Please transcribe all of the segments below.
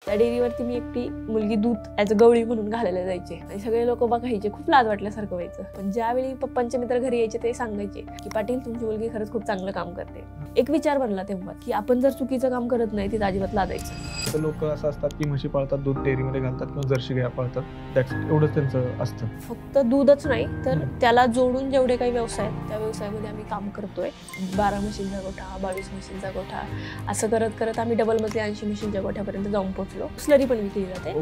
त्या डेअरीवरती मी एकटी मुलगी दूध ॲज अ गवळी म्हणून घालायला जायचे आणि सगळे लोक बघायचे, खूप लाज वाटल्यासारखं व्हायचं. पण ज्यावेळी पप्पांचे मित्र घरी यायचे ते सांगायचे की पाटील तुमची मुलगी खरंच खूप चांगलं काम करते. एक विचार बनला तेव्हा की आपण जर चुकीचं काम करत नाही तिथं अजिबात लादायचं. लोक असं असतात की म्हशी पाळतात, दूध डेअरीमध्ये घालतात किंवा जर्सी गाय पाळतात, दॅट्स एवढंच त्यांचं असतं. फक्त दूधच नाही तर त्याला जोडून जेवढे काही व्यवसाय आहेत त्या व्यवसायामध्ये आम्ही काम करतोय. 12 म्हशींचा गोठा, 22 म्हशींचा गोठा, असं करत करत आम्ही डबल मध्ये 80 म्हशींच्या गोठ्यापर्यंत जाऊन पोहोचलो. स्लरी पण विकली जाते,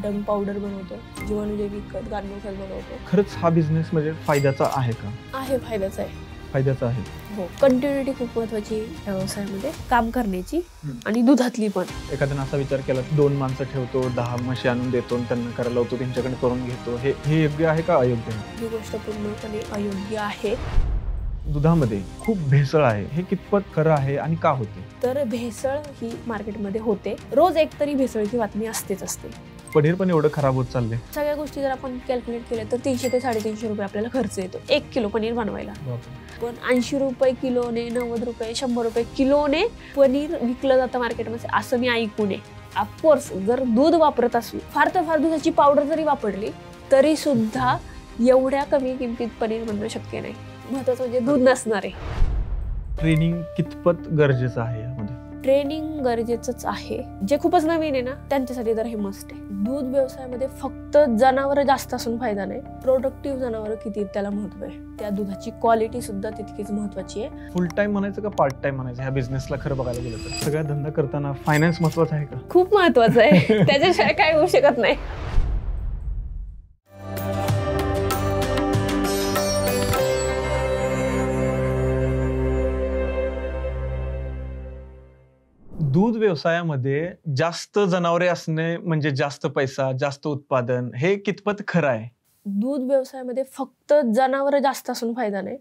डंग पावडर बनवतो, जीवाणूजैविक खत, गांडूळ खत बनवतो. खरंच हा बिझनेस म्हणजे फायद्याचा आहे का? आहे, फायद्याचा आहे. फायद्याचा आहे. हो, कंटिन्युटी खूप महत्वाची व्यवसायामध्ये काम करण्याची आणि दुधातली पण. एखाद्यानं असा विचार केला 2 माणसं ठेवतो, 10 म्हशी आणून देतो, त्यांना करायला लावतो, त्यांच्याकडे करून घेतो, हे योग्य आहे का अयोग्य आहे? ही गोष्ट पूर्णपणे अयोग्य आहे. दुधामध्ये खूप भेसळ आहे, हे कितपत खरं आहे आणि का होते? तर भेसळ ही मार्केटमध्ये होते. रोज एक तरी भेसळची बातमी असतेच असते. पनीर पण एवढं खराब होत चाललंय. सगळ्या गोष्टी जर आपण कॅल्क्युलेट केल्या तर 300 ते 350 रुपये आपल्याला खर्च येतो 1 किलो पनीर बनवायला. पण 80 रुपये किलोने, 90 रुपये, 100 रुपये किलोने पनीर विकलं जातं मार्केटमध्ये, असं मी ऐकून आहे. ऑफकोर्स जर दूध वापरत असू, फार तर फार दुधाची पावडर जरी वापरली तरी सुद्धा एवढ्या कमी किमतीत पनीर बनणं शक्य नाही. महत्वाचं म्हणजे दूध नसणार आहे. ट्रेनिंग कितपत गरजेचं आहे यामध्ये? ट्रेनिंग गरजेचंच आहे. जे खूपच नवीन आहे ना त्यांच्यासाठी तर हे मस्ट आहे. दूध व्यवसायामध्ये फक्त जनावर जास्त असून फायदा नाही, प्रोडक्टिव्ह जनावर किती त्याला महत्व आहे. त्या दुधाची क्वालिटी सुद्धा तितकीच महत्वाची आहे. फुल टाइम म्हणायचं का पार्ट टाइम म्हणायचं ह्या बिझनेसला? खरं बघायला गेलं तर सगळ्या धंदा करताना फायनान्स महत्वाचा आहे का? खूप महत्वाचं आहे. त्याच्याशिवाय काय होऊ शकत नाही. दूध व्यवसायामध्ये जास्त जनावरे असणे म्हणजे जास्त पैसा, जास्त उत्पादन, हे कितपत खरं आहे? दूध व्यवसायामध्ये फक्त जनावर जास्त असून फायदा नाही,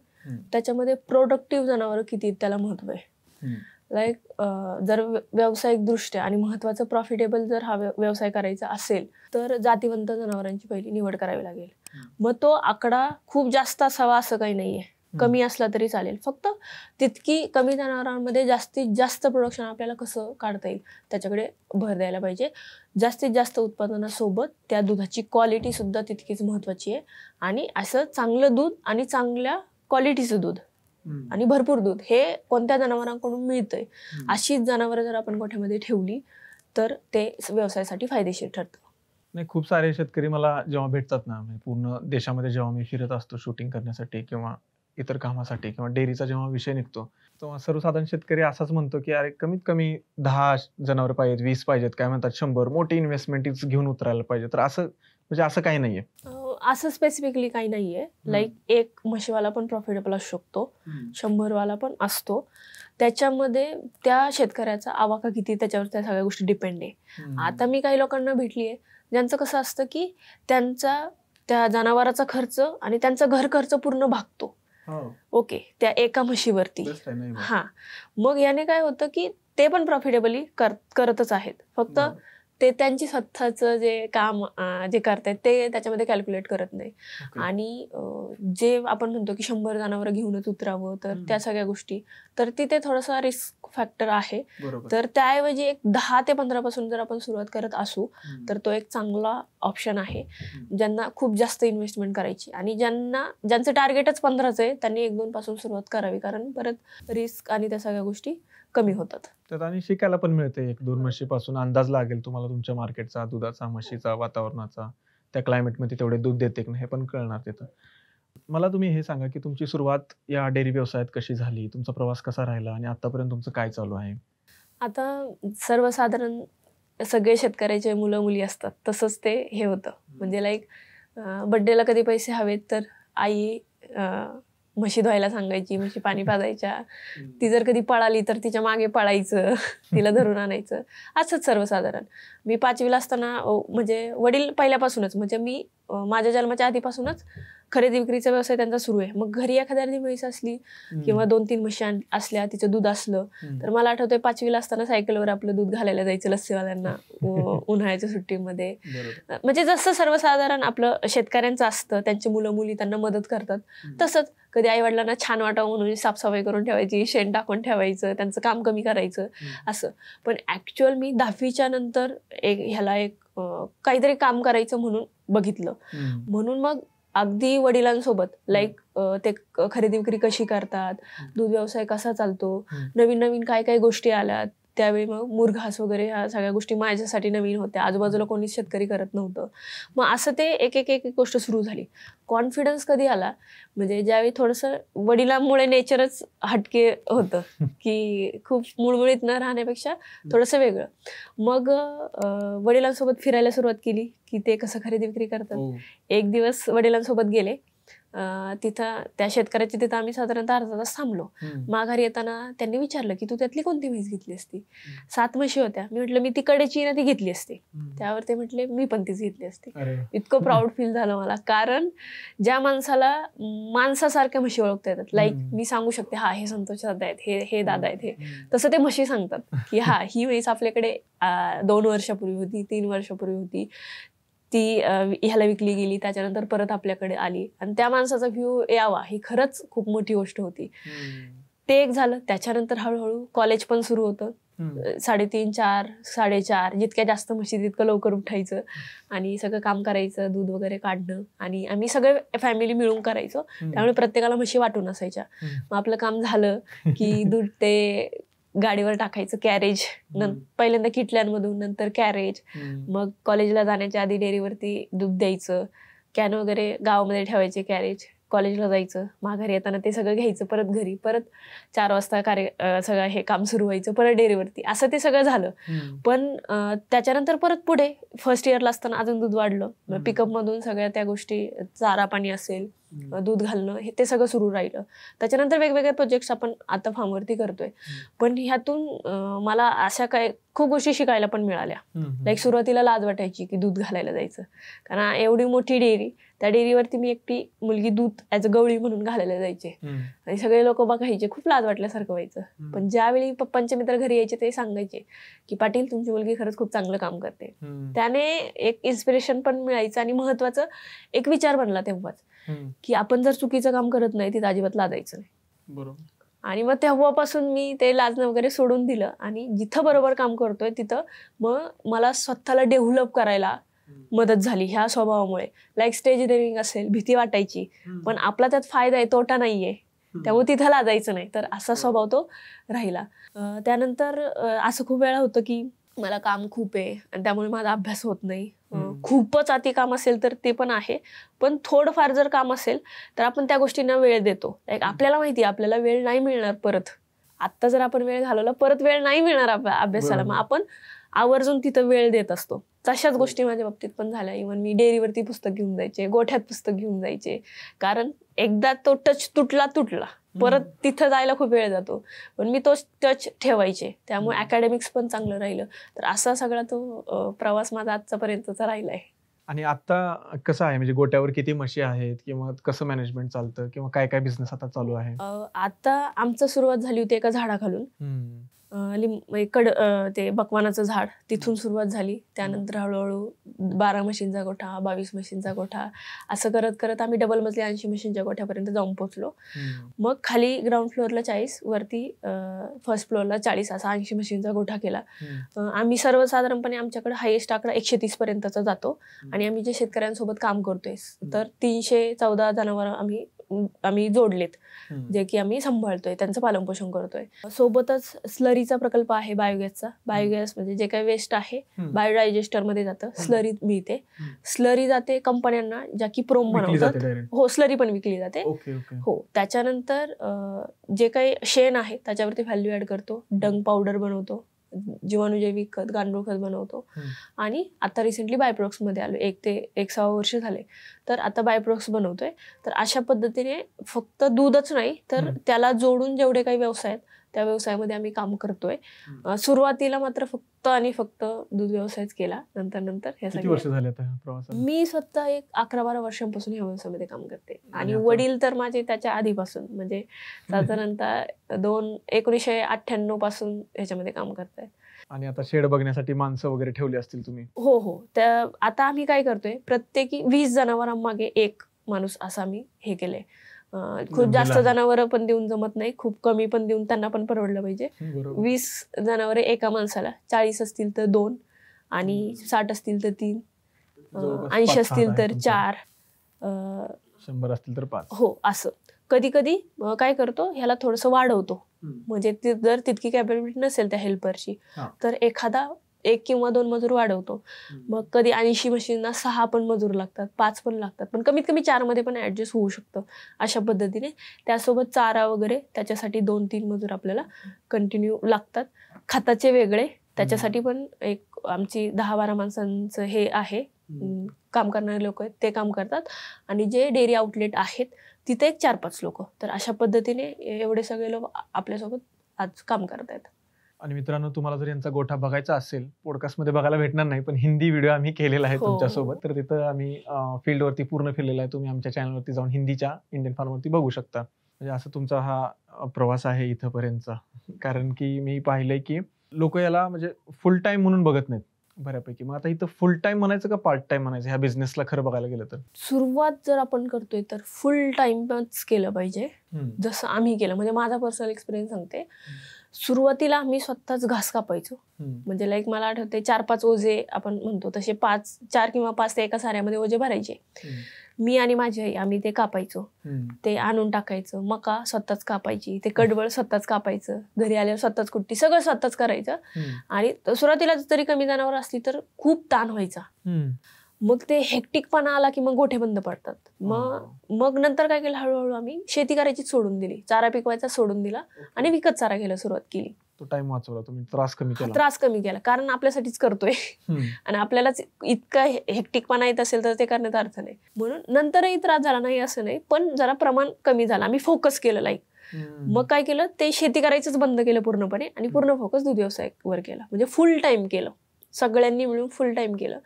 त्याच्यामध्ये प्रोडक्टिव्ह जनावर किती त्याला महत्व आहे. लाईक जर व्यावसायिक दृष्ट्या आणि महत्वाचं प्रॉफिटेबल जर हा व्यवसाय करायचा असेल तर जातीवंत जनावरांची पहिली निवड करावी लागेल. मग तो आकडा खूप जास्त असावा असं काही नाहीये, कमी असला तरी चालेल. फक्त तितकी कमी जनावरांमध्ये जास्तीत जास्त प्रोडक्शन आपल्याला कसं काढता येईल त्याच्याकडे भर द्यायला पाहिजे. जास्तीत जास्त उत्पादनासोबत त्या दुधाची क्वालिटी सुद्धा तितकीच महत्वाची आहे. आणि असं चांगलं दूध आणि चांगल्या क्वालिटीचं दूध आणि भरपूर दूध हे कोणत्या जनावरांकडून मिळतंय अशीच जनावरं जर आपण गोठ्यामध्ये ठेवली तर ते व्यवसायासाठी फायदेशीर ठरतं. नाही, खूप सारे शेतकरी मला जेव्हा भेटतात ना, म्हणजे पूर्ण देशामध्ये जेव्हा मी फिरत असतो शूटिंग करण्यासाठी किंवा इतर कामासाठी किंवा डेअरीचा जेव्हा विषय निघतो तेव्हा सर्वसाधारण शेतकरी असाच म्हणतो की अरे कमीत कमी 10 जनावर पाहिजेत, 20 पाहिजेत, काय म्हणतात 100, मोठी इन्व्हेस्टमेंट घेऊन उतरायला पाहिजे. तर असं म्हणजे असं काही नाहीये, असं स्पेसिफिकली काही नाहीये. लाईक एक म्हशीवाला पण प्रॉफिटेबल असू शकतो, 100 वाला पण असतो. त्याच्यामध्ये त्या शेतकऱ्याचा आवाका किती त्याच्यावर त्या सगळ्या गोष्टी डिपेंड आहे. आता मी काही लोकांना भेटली आहे ज्यांचं कसं असतं की त्यांचा त्या जनावराचा खर्च आणि त्यांचा घर खर्च पूर्ण भागतो. ओके, त्या एका म्हशीवरती. मग याने काय होतं की ते पण प्रॉफिटेबली करतच आहेत, फक्त ते त्यांची स्वतःचं जे काम जे करतायत ते त्याच्यामध्ये कॅल्क्युलेट करत नाही. आणि जे आपण म्हणतो की 100 जनावर घेऊनच उतरावं तर त्या सगळ्या गोष्टी तर तिथे थोडासा रिस्क फॅक्टर आहे. तर त्याऐवजी एक 10 ते 15 पासून जर आपण सुरुवात करत असू तर तो एक चांगला ऑप्शन आहे. ज्यांना खूप जास्त इन्व्हेस्टमेंट करायची आणि ज्यांचं टार्गेटच 15च आहे त्यांनी 1-2 पासून सुरुवात करावी, कारण परत रिस्क आणि त्या सगळ्या गोष्टी कमी होतात. तर आणि शिकायला पण मिळते 1-2 म्हशीपासून. अंदाज लागेल तुम्हाला तुमच्या मार्केटचा, दुधाचा, म्हशीचा, वातावरणाचा, त्या क्लायमेटमध्ये तेवढे दूध देते की नाही हे पण कळणार तिथं. मला तुम्ही हे सांगा की तुमची सुरुवात या डेअरी व्यवसायात कशी झाली, तुमचा प्रवास कसा राहिला आणि आतापर्यंत तुमचं काय चालू आहे? आता सर्वसाधारण सगळे शेतकऱ्याचे मुलं मुली असतात तसंच ते हे होतं. म्हणजे लाईक बड्डेला कधी पैसे हवेत तर आई म्हशी धुवायला सांगायची, म्हशी पाणी पाजायच्या. ती जर कधी पळाली तर तिच्या मागे पळायचं, तिला धरून आणायचं, असंच सर्वसाधारण. मी 5वीला असताना म्हणजे वडील पहिल्यापासूनच म्हणजे मी माझ्या जन्माच्या आधीपासूनच खरेदी विक्रीचा व्यवसाय त्यांचा सुरू आहे. मग घरी एखाद्या म्हैस असली किंवा 2-3 म्हशी असल्या, तिचं दूध असलं तर मला आठवतंय 5वीला असताना सायकलवर आपलं दूध घालायला जायचं लस्सीवाल्यांना उन्हाळ्याच्या सुट्टीमध्ये. म्हणजे जसं सर्वसाधारण आपलं शेतकऱ्यांचं असतं, त्यांची मुलं मुली त्यांना मदत करतात, तसंच कधी आई वडिलांना छान वाटावं म्हणून साफसफाई करून ठेवायची, शेण टाकून ठेवायचं, त्यांचं काम कमी करायचं असं. पण ऍक्च्युअल मी 10वीच्या नंतर ह्याला एक काहीतरी काम करायचं म्हणून बघितलं. म्हणून मग अगदी वडिलांसोबत लाईक ते खरेदी विक्री कशी करतात, दूध व्यवसाय कसा चालतो, नवीन नवीन काय काय गोष्टी आल्यात, त्यावेळी मग मुरघास वगैरे ह्या सगळ्या गोष्टी माझ्यासाठी नवीन होत्या. आजूबाजूला कोणीच शेतकरी करत नव्हतं. मग असं ते एक एक एक गोष्ट सुरू झाली. कॉन्फिडन्स कधी आला म्हणजे ज्यावेळी थोडंसं वडिलांमुळे नेचरच हटके होतं की खूप मुळमुळीत न राहण्यापेक्षा थोडंसं वेगळं. मग वडिलांसोबत फिरायला सुरुवात केली की ते कसं खरेदी विक्री करतात. एक दिवस वडिलांसोबत गेले, तिथं त्या शेतकऱ्याची तिथं आम्ही साधारणतः अर्धा तास थांबलो. माघारी येताना त्यांनी विचारलं की तू त्यातली कोणती म्हैस घेतली असती. 7 म्हशी होत्या. मी म्हटलं मी ती कडेची ना ती घेतली असती. त्यावर ते म्हटले मी पण तीच घेतली असती. इतकं प्राऊड फील झालं मला, कारण ज्या माणसाला माणसासारख्या म्हशी ओळखता येतात, लाईक मी सांगू शकते हा हे संतोष दादा आहेत, हे दादा आहेत, हे तसं ते म्हशी सांगतात की हा ही म्हैस आपल्याकडे 2 वर्षापूर्वी होती, 3 वर्षापूर्वी होती, ती ह्याला विकली गेली, त्याच्यानंतर परत आपल्याकडे आली, आणि त्या माणसाचा व्ह्यू यावा ही खरंच खूप मोठी गोष्ट होती. ते एक झालं. त्याच्यानंतर हळूहळू कॉलेज पण सुरू होतं. 3:30, 4, 4:30 जितक्या जास्त म्हशी तितकं लवकर उठायचं आणि सगळं काम करायचं, दूध वगैरे काढणं, आणि आम्ही सगळे फॅमिली मिळून करायचो. त्यामुळे प्रत्येकाला म्हशी वाटून असायच्या. मग आपलं काम झालं की दूध ते गाडीवर टाकायचं, कॅरेज, पहिल्यांदा किटल्यांमधून, नंतर कॅरेज, मग कॉलेजला जाण्याच्या आधी डेअरीवरती दूध द्यायचं, कॅन वगैरे गावामध्ये ठेवायचे, कॅरेज, कॉलेजला जायचं, माघारी येताना ते सगळं घ्यायचं, परत घरी, परत 4 वाजता सगळं हे काम सुरू व्हायचं, परत डेअरीवरती, असं ते सगळं झालं. पण त्याच्यानंतर परत पुढे फर्स्ट इयरला असताना अजून दूध वाढलं. पिकअपमधून सगळ्या त्या गोष्टी, चारा पाणी असेल, दूध घालणं, हे ते सगळं सुरू राहिलं. त्याच्यानंतर वेगवेगळे प्रोजेक्ट्स आपण आता फार्मवरती करतोय. पण ह्यातून मला अशा काय खूप गोष्टी शिकायला पण मिळाल्या. लाईक सुरुवातीला लाज वाटायची की दूध घालायला जायचं, कारण एवढी मोठी डेअरी, त्या डेअरीवरती मी एकटी मुलगी दूध ॲज अ गवळी म्हणून घालायला जायचे आणि सगळे लोक बघायचे, खूप लाज वाटल्यासारखं व्हायचं. पण ज्यावेळी पप्पांचे मित्र घरी यायचे ते सांगायचे की पाटील तुमची मुलगी खरंच खूप चांगलं काम करते. त्याने एक इन्स्पिरेशन पण मिळायचं आणि महत्वाचं एक विचार बनला तेव्हाच की आपण जर चुकीचं काम करत नाही तिथं अजिबात लाजायचं नाही. बरोबर. आणि मग तेव्हापासून मी ते लाजणं वगैरे सोडून दिलं आणि जिथं बरोबर काम करतोय तिथं मग मला स्वतःला डेव्हलप करायला मदत झाली ह्या स्वभावामुळे. लाईक स्टेज डेअरिंग असेल, भीती वाटायची, पण आपला त्यात फायदा आहे, तोटा नाहीये, त्यामुळे तिथं लाजायचं नाही. तर असा स्वभाव तो राहिला. त्यानंतर असं खूप वेळा होतं की मला काम खूप आहे आणि त्यामुळे माझा अभ्यास होत नाही. खूपच अति काम असेल तर ते पण आहे, पण थोडंफार जर काम असेल तर आपण त्या गोष्टींना वेळ देतो. लाईक आपल्याला माहिती आहे आपल्याला वेळ नाही मिळणार परत. आत्ता जर आपण वेळ घालवला परत वेळ नाही मिळणार अभ्यासाला, मग आपण आवर्जून तिथं वेळ देत असतो. तशाच गोष्टी माझ्या बाबतीत पण झाल्या. इव्हन मी डेअरीवरती पुस्तक घेऊन जायचे, गोठ्यात पुस्तक घेऊन जायचे, कारण एकदा तो टच तुटला परत तिथं जायला खूप वेळ जातो, पण मी तो टच ठेवायचे, त्यामुळे अकॅडमिक्स पण चांगलं राहिलं. तर असा सगळा तो प्रवास माझा आजच्यापर्यंतचा राहिलाय. आणि आता कसं आहे, म्हणजे गोट्यावर किती म्हशी आहेत किंवा कसं मॅनेजमेंट चालतं किंवा काय काय बिझनेस आता चालू आहे? आता आमचं सुरुवात झाली होती एका झाडाखालून, ते बकवानाचं झाड, तिथून सुरुवात झाली. त्यानंतर हळूहळू 12 म्हशींचा गोठा, 22 म्हशींचा गोठा, असं करत करत आम्ही डबल मजली 80 म्हशींच्या गोठ्यापर्यंत जाऊन पोहोचलो. मग खाली ग्राउंड फ्लोअरला 40, वरती फर्स्ट फ्लोअरला 40 असा 80 म्हशींचा गोठा केला. आम्ही सर्वसाधारणपणे आमच्याकडे हायेस्ट आकडा 130 पर्यंतचा जातो आणि आम्ही जे शेतकऱ्यांसोबत काम करतोय तर 314 जनावर आम्ही जोडलेत, जे की आम्ही सांभाळतोय, त्यांचं पालनपोषण करतोय. सोबतच स्लरीचा प्रकल्प आहे बायोगॅसचा. बायोगॅस म्हणजे जे काही वेस्ट आहे बायोडायजेस्टर मध्ये जातं, स्लरी मिळते. स्लरी जाते कंपन्यांना ज्या की प्रोम बनवतात. हो, स्लरी पण विकली जाते. हो. त्याच्यानंतर जे काही शेण आहे त्याच्यावरती व्हॅल्यू ऍड करतो, डंग पावडर बनवतो, जीवाणुजैविक खत, गांडूळ खत बनवतो. आणि आता रिसेंटली बायप्रोडक्ट्स मध्ये आलो, 1 ते 1.6 वर्ष झाले, तर आता बायप्रोडक्ट्स बनवतोय. तर अशा पद्धतीने फक्त दूधच नाही तर त्याला जोडून जेवढे काही व्यवसाय आहेत त्या व्यवसायामध्ये आम्ही काम करतोय. सुरुवातीला मात्र फक्त आणि फक्त दूध व्यवसायच केला. नंतर हे किती वर्ष झाले आता प्रवासाला? मी स्वतः एक 11-12 वर्षांपासून ह्या व्यवसायामध्ये काम करते. आणि आता? वडील तर माझे त्याच्या आधीपासून, म्हणजे साधारणतः 1998 पासून ह्याच्यामध्ये काम करतायत. आणि आता शेड बघण्यासाठी माणसं वगैरे ठेवली असतील तुम्ही? हो. त्या आता आम्ही काय करतोय, प्रत्येकी 20 जनावरांमागे एक माणूस असं आम्ही हे केलंय. खूप जास्त जनावरं पण देऊन जमत नाही, खूप कमी पण देऊन त्यांना पण परवडलं पाहिजे. 20 जनावरे एका माणसाला, 40 असतील तर 2 आणि 60 असतील तर 3, 80 असतील तर 4, 100 असतील तर 5. हो असं. कधी कधी काय करतो, ह्याला थोडंसं वाढवतो. म्हणजे जर तितकी कॅपॅबिलिटी नसेल त्या हेल्परची तर एखादा 1 किंवा 2 मजूर वाढवतो. मग कधी 80 म्हशींना 6 पण मजूर लागतात, 5 पण लागतात, पण कमीत कमी 4 मध्ये पण ऍडजस्ट होऊ शकतं अशा पद्धतीने. त्यासोबत चारा वगैरे त्याच्यासाठी 2-3 मजूर आपल्याला कंटिन्यू लागतात. खताचे वेगळे, त्याच्यासाठी पण एक आमची 10-12 माणसांचं हे आहे, काम करणारे लोक आहेत ते काम करतात. आणि जे डेअरी आउटलेट आहेत तिथे एक 4-5 लोक. तर अशा पद्धतीने एवढे सगळे लोक आपल्यासोबत आज काम करतायत. आणि मित्रांनो, तुम्हाला जर यांचा गोठा बघायचा असेल, पॉडकास्टमध्ये बघायला भेटणार नाही, पण हिंदी व्हिडिओ आम्ही केलेला आहे तुमच्यासोबत. तर तिथं आम्ही फील्डवरती पूर्ण फिरलेला आहे. तुम्ही आमच्या चॅनलवरती जाऊन हिंदीच्या इंडियन फार्मवरती बघू शकता. म्हणजे असं तुमचा हा प्रवास आहे इथंपर्यंतचा. कारण की मी पाहिलंय की लोक याला म्हणजे फुल टाइम म्हणून बघत नाहीत बऱ्यापैकी. मग आता इथं फुल टाइम म्हणायचं का पार्ट टाइम म्हणायचं ह्या बिझनेसला खरं बघायला गेलं तर? सुरुवात जर आपण करतोय तर फुल टाइमच केलं पाहिजे, जसं आम्ही केलं. म्हणजे माझा पर्सनल एक्सपिरियन्स सांगते. सुरुवातीला आम्ही स्वतःच घास कापायचो. म्हणजे लाईक मला आठवते 4-5 ओझे आपण म्हणतो तसे 4 किंवा 5 ते एका साऱ्यामध्ये ओझे भरायचे. मी आणि माझी आई आम्ही ते कापायचो, ते आणून टाकायचं. मका स्वतःच कापायची, ते कडवळ स्वतःच कापायचं, घरी आल्यावर स्वतःच कुट्टी, सगळं स्वतःच करायचं. आणि सुरुवातीला जरी कमी जनावर असली तर खूप ताण व्हायचा. मग ते हेक्टिकपणा आला की मग गोठे बंद पडतात. मग नंतर काय केलं, हळूहळू आम्ही शेती करायची सोडून दिली, चारा पिकवायचा सोडून दिला आणि विकत चारा घ्यायला सुरुवात केली. तो टाइम वाचवला तुम्ही, त्रास कमी केला. कारण आपल्यासाठीच करतोय आणि आपल्यालाच इतका हेक्टिकपणा येत असेल तर ते करण्यात अर्थ नाही. म्हणून नंतरही त्रास झाला नाही असं नाही, पण जरा प्रमाण कमी झालं. आम्ही फोकस केलं लाईक. मग काय केलं, ते शेती करायचंच बंद केलं पूर्णपणे आणि पूर्ण फोकस दूध व्यवसायावर केला. म्हणजे फुल टाइम केलं, सगळ्यांनी मिळून फुल टाइम केलं.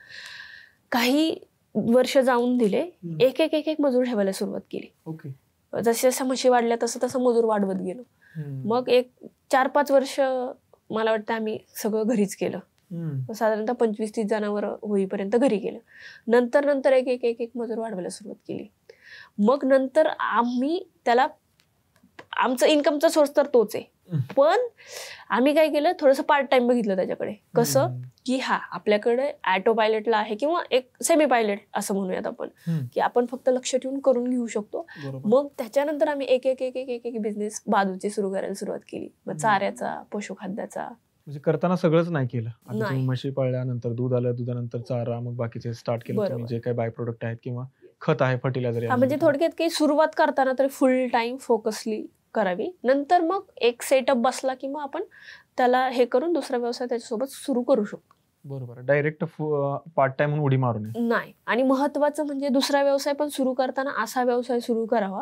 काही वर्ष जाऊन दिले, एक मजूर ठेवायला सुरुवात केली. जसं जसं म्हशी वाढल्या तसं मजूर वाढवत गेलो. मग एक 4-5 वर्ष मला वाटतं आम्ही सगळं घरीच केलं. साधारणतः 25-30 जनावर होईपर्यंत घरी केलं. नंतर एक मजूर वाढवायला सुरुवात केली. मग नंतर आम्ही त्याला, आमचं इन्कमचा सोर्स तर तोच आहे, पण आम्ही काय केलं, थोडंसं पार्ट टाइम बघितलं त्याच्याकडे. कसं की आपल्याकडे ऑटो पायलटला आहे किंवा एक सेमी पायलट असं म्हणूयात आपण, की आपण फक्त लक्ष ठेवून करून घेऊ शकतो. मग त्याच्यानंतर आम्ही एक बिझनेस बाजूचे सुरू करायला सुरुवात केली. मग चाऱ्याचा, पशुखाद्याचा. म्हणजे करताना सगळंच नाही केलं. आता तुम्ही म्हशी पाळल्यानंतर दूध आलं, दुधानंतर चारा, मग बाकीचे स्टार्ट केलं तुम्ही जे काही बाय प्रोडक्ट आहेत किंवा खत आहे, फर्टिलायझर. म्हणजे थोडक्यात काही सुरुवात करताना तरी फुल टाइम फोकसली करावी. नंतर मग एक सेटअप बसला की मग आपण त्याला हे करून दुसरा व्यवसाय त्याच्यासोबत सुरू करू शकतो. बरोबर. डायरेक्ट पार्ट टाइम म्हणून उडी मारू नये. नाही. आणि महत्वाचं म्हणजे दुसरा व्यवसाय पण सुरू करताना असा व्यवसाय सुरू करावा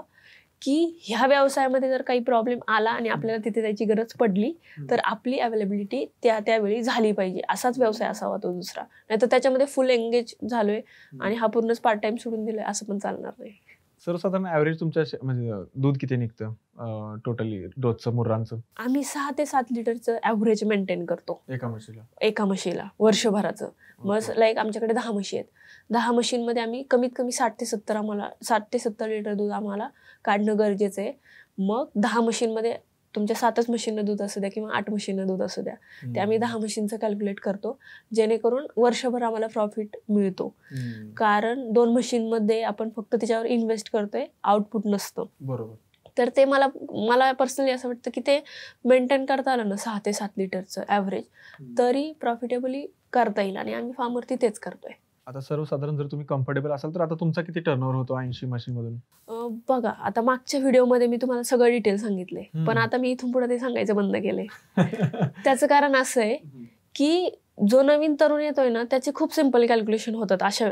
की ह्या व्यवसायामध्ये जर काही प्रॉब्लेम आला आणि आपल्याला तिथे त्याची गरज पडली तर आपली अवेलेबिलिटी त्यावेळी झाली पाहिजे. असाच व्यवसाय असावा तो दुसरा. नाही तर त्याच्यामध्ये फुल एंगेज झालोय आणि हा पूर्णच पार्ट टाइम सोडून दिलाय असं पण चालणार नाही. सर्वसाधारण ऍव्हरेज तुमच्या म्हणजे दूध किती निघतं टोटली रोजचं मुर्रांचं? आम्ही 6 ते 7 लिटरचं ऍव्हरेज मेंटेन करतो एका म्हशीला वर्षभराचं. मग लाईक आमच्याकडे 10 म्हशी आहेत. 10 म्हशींमध्ये आम्ही कमीत कमी 60 ते 70 लिटर दूध आम्हाला काढणं गरजेचं आहे. मग 10 म्हशींमध्ये तुमच्या 7च म्हशींना दूध असू द्या किंवा 8 म्हशींना दूध असू द्या, ते आम्ही 10 म्हशींचं कॅल्क्युलेट करतो, जेणेकरून वर्षभर आम्हाला प्रॉफिट मिळतो. कारण 2 म्हशींमध्ये आपण फक्त त्याच्यावर इन्व्हेस्ट करतोय, आउटपुट नसतं. बरोबर. तर ते मला पर्सनली असं वाटतं की ते मेंटेन करता आलं ना 6 ते 7 लिटरचं ॲव्हरेज, तरी प्रॉफिटेबली करता येईल आणि आम्ही फार्मवरती तेच करतोय. आता सर्वसाधारण जर तुम्ही कम्फर्टेबल असाल तर आता तुमचा किती टर्नओव्हर होतो 80 म्हशींमधून? बघा, आता मागच्या व्हिडिओमध्ये मी तुम्हाला सगळं डिटेल सांगितले, पण आता मी इथून पुढे ते सांगायचं बंद केलंय. त्याचं कारण असं आहे की जो नवीन तरुण येतोय ना, त्याचे खूप सिंपल कॅल्क्युलेशन होतात अशा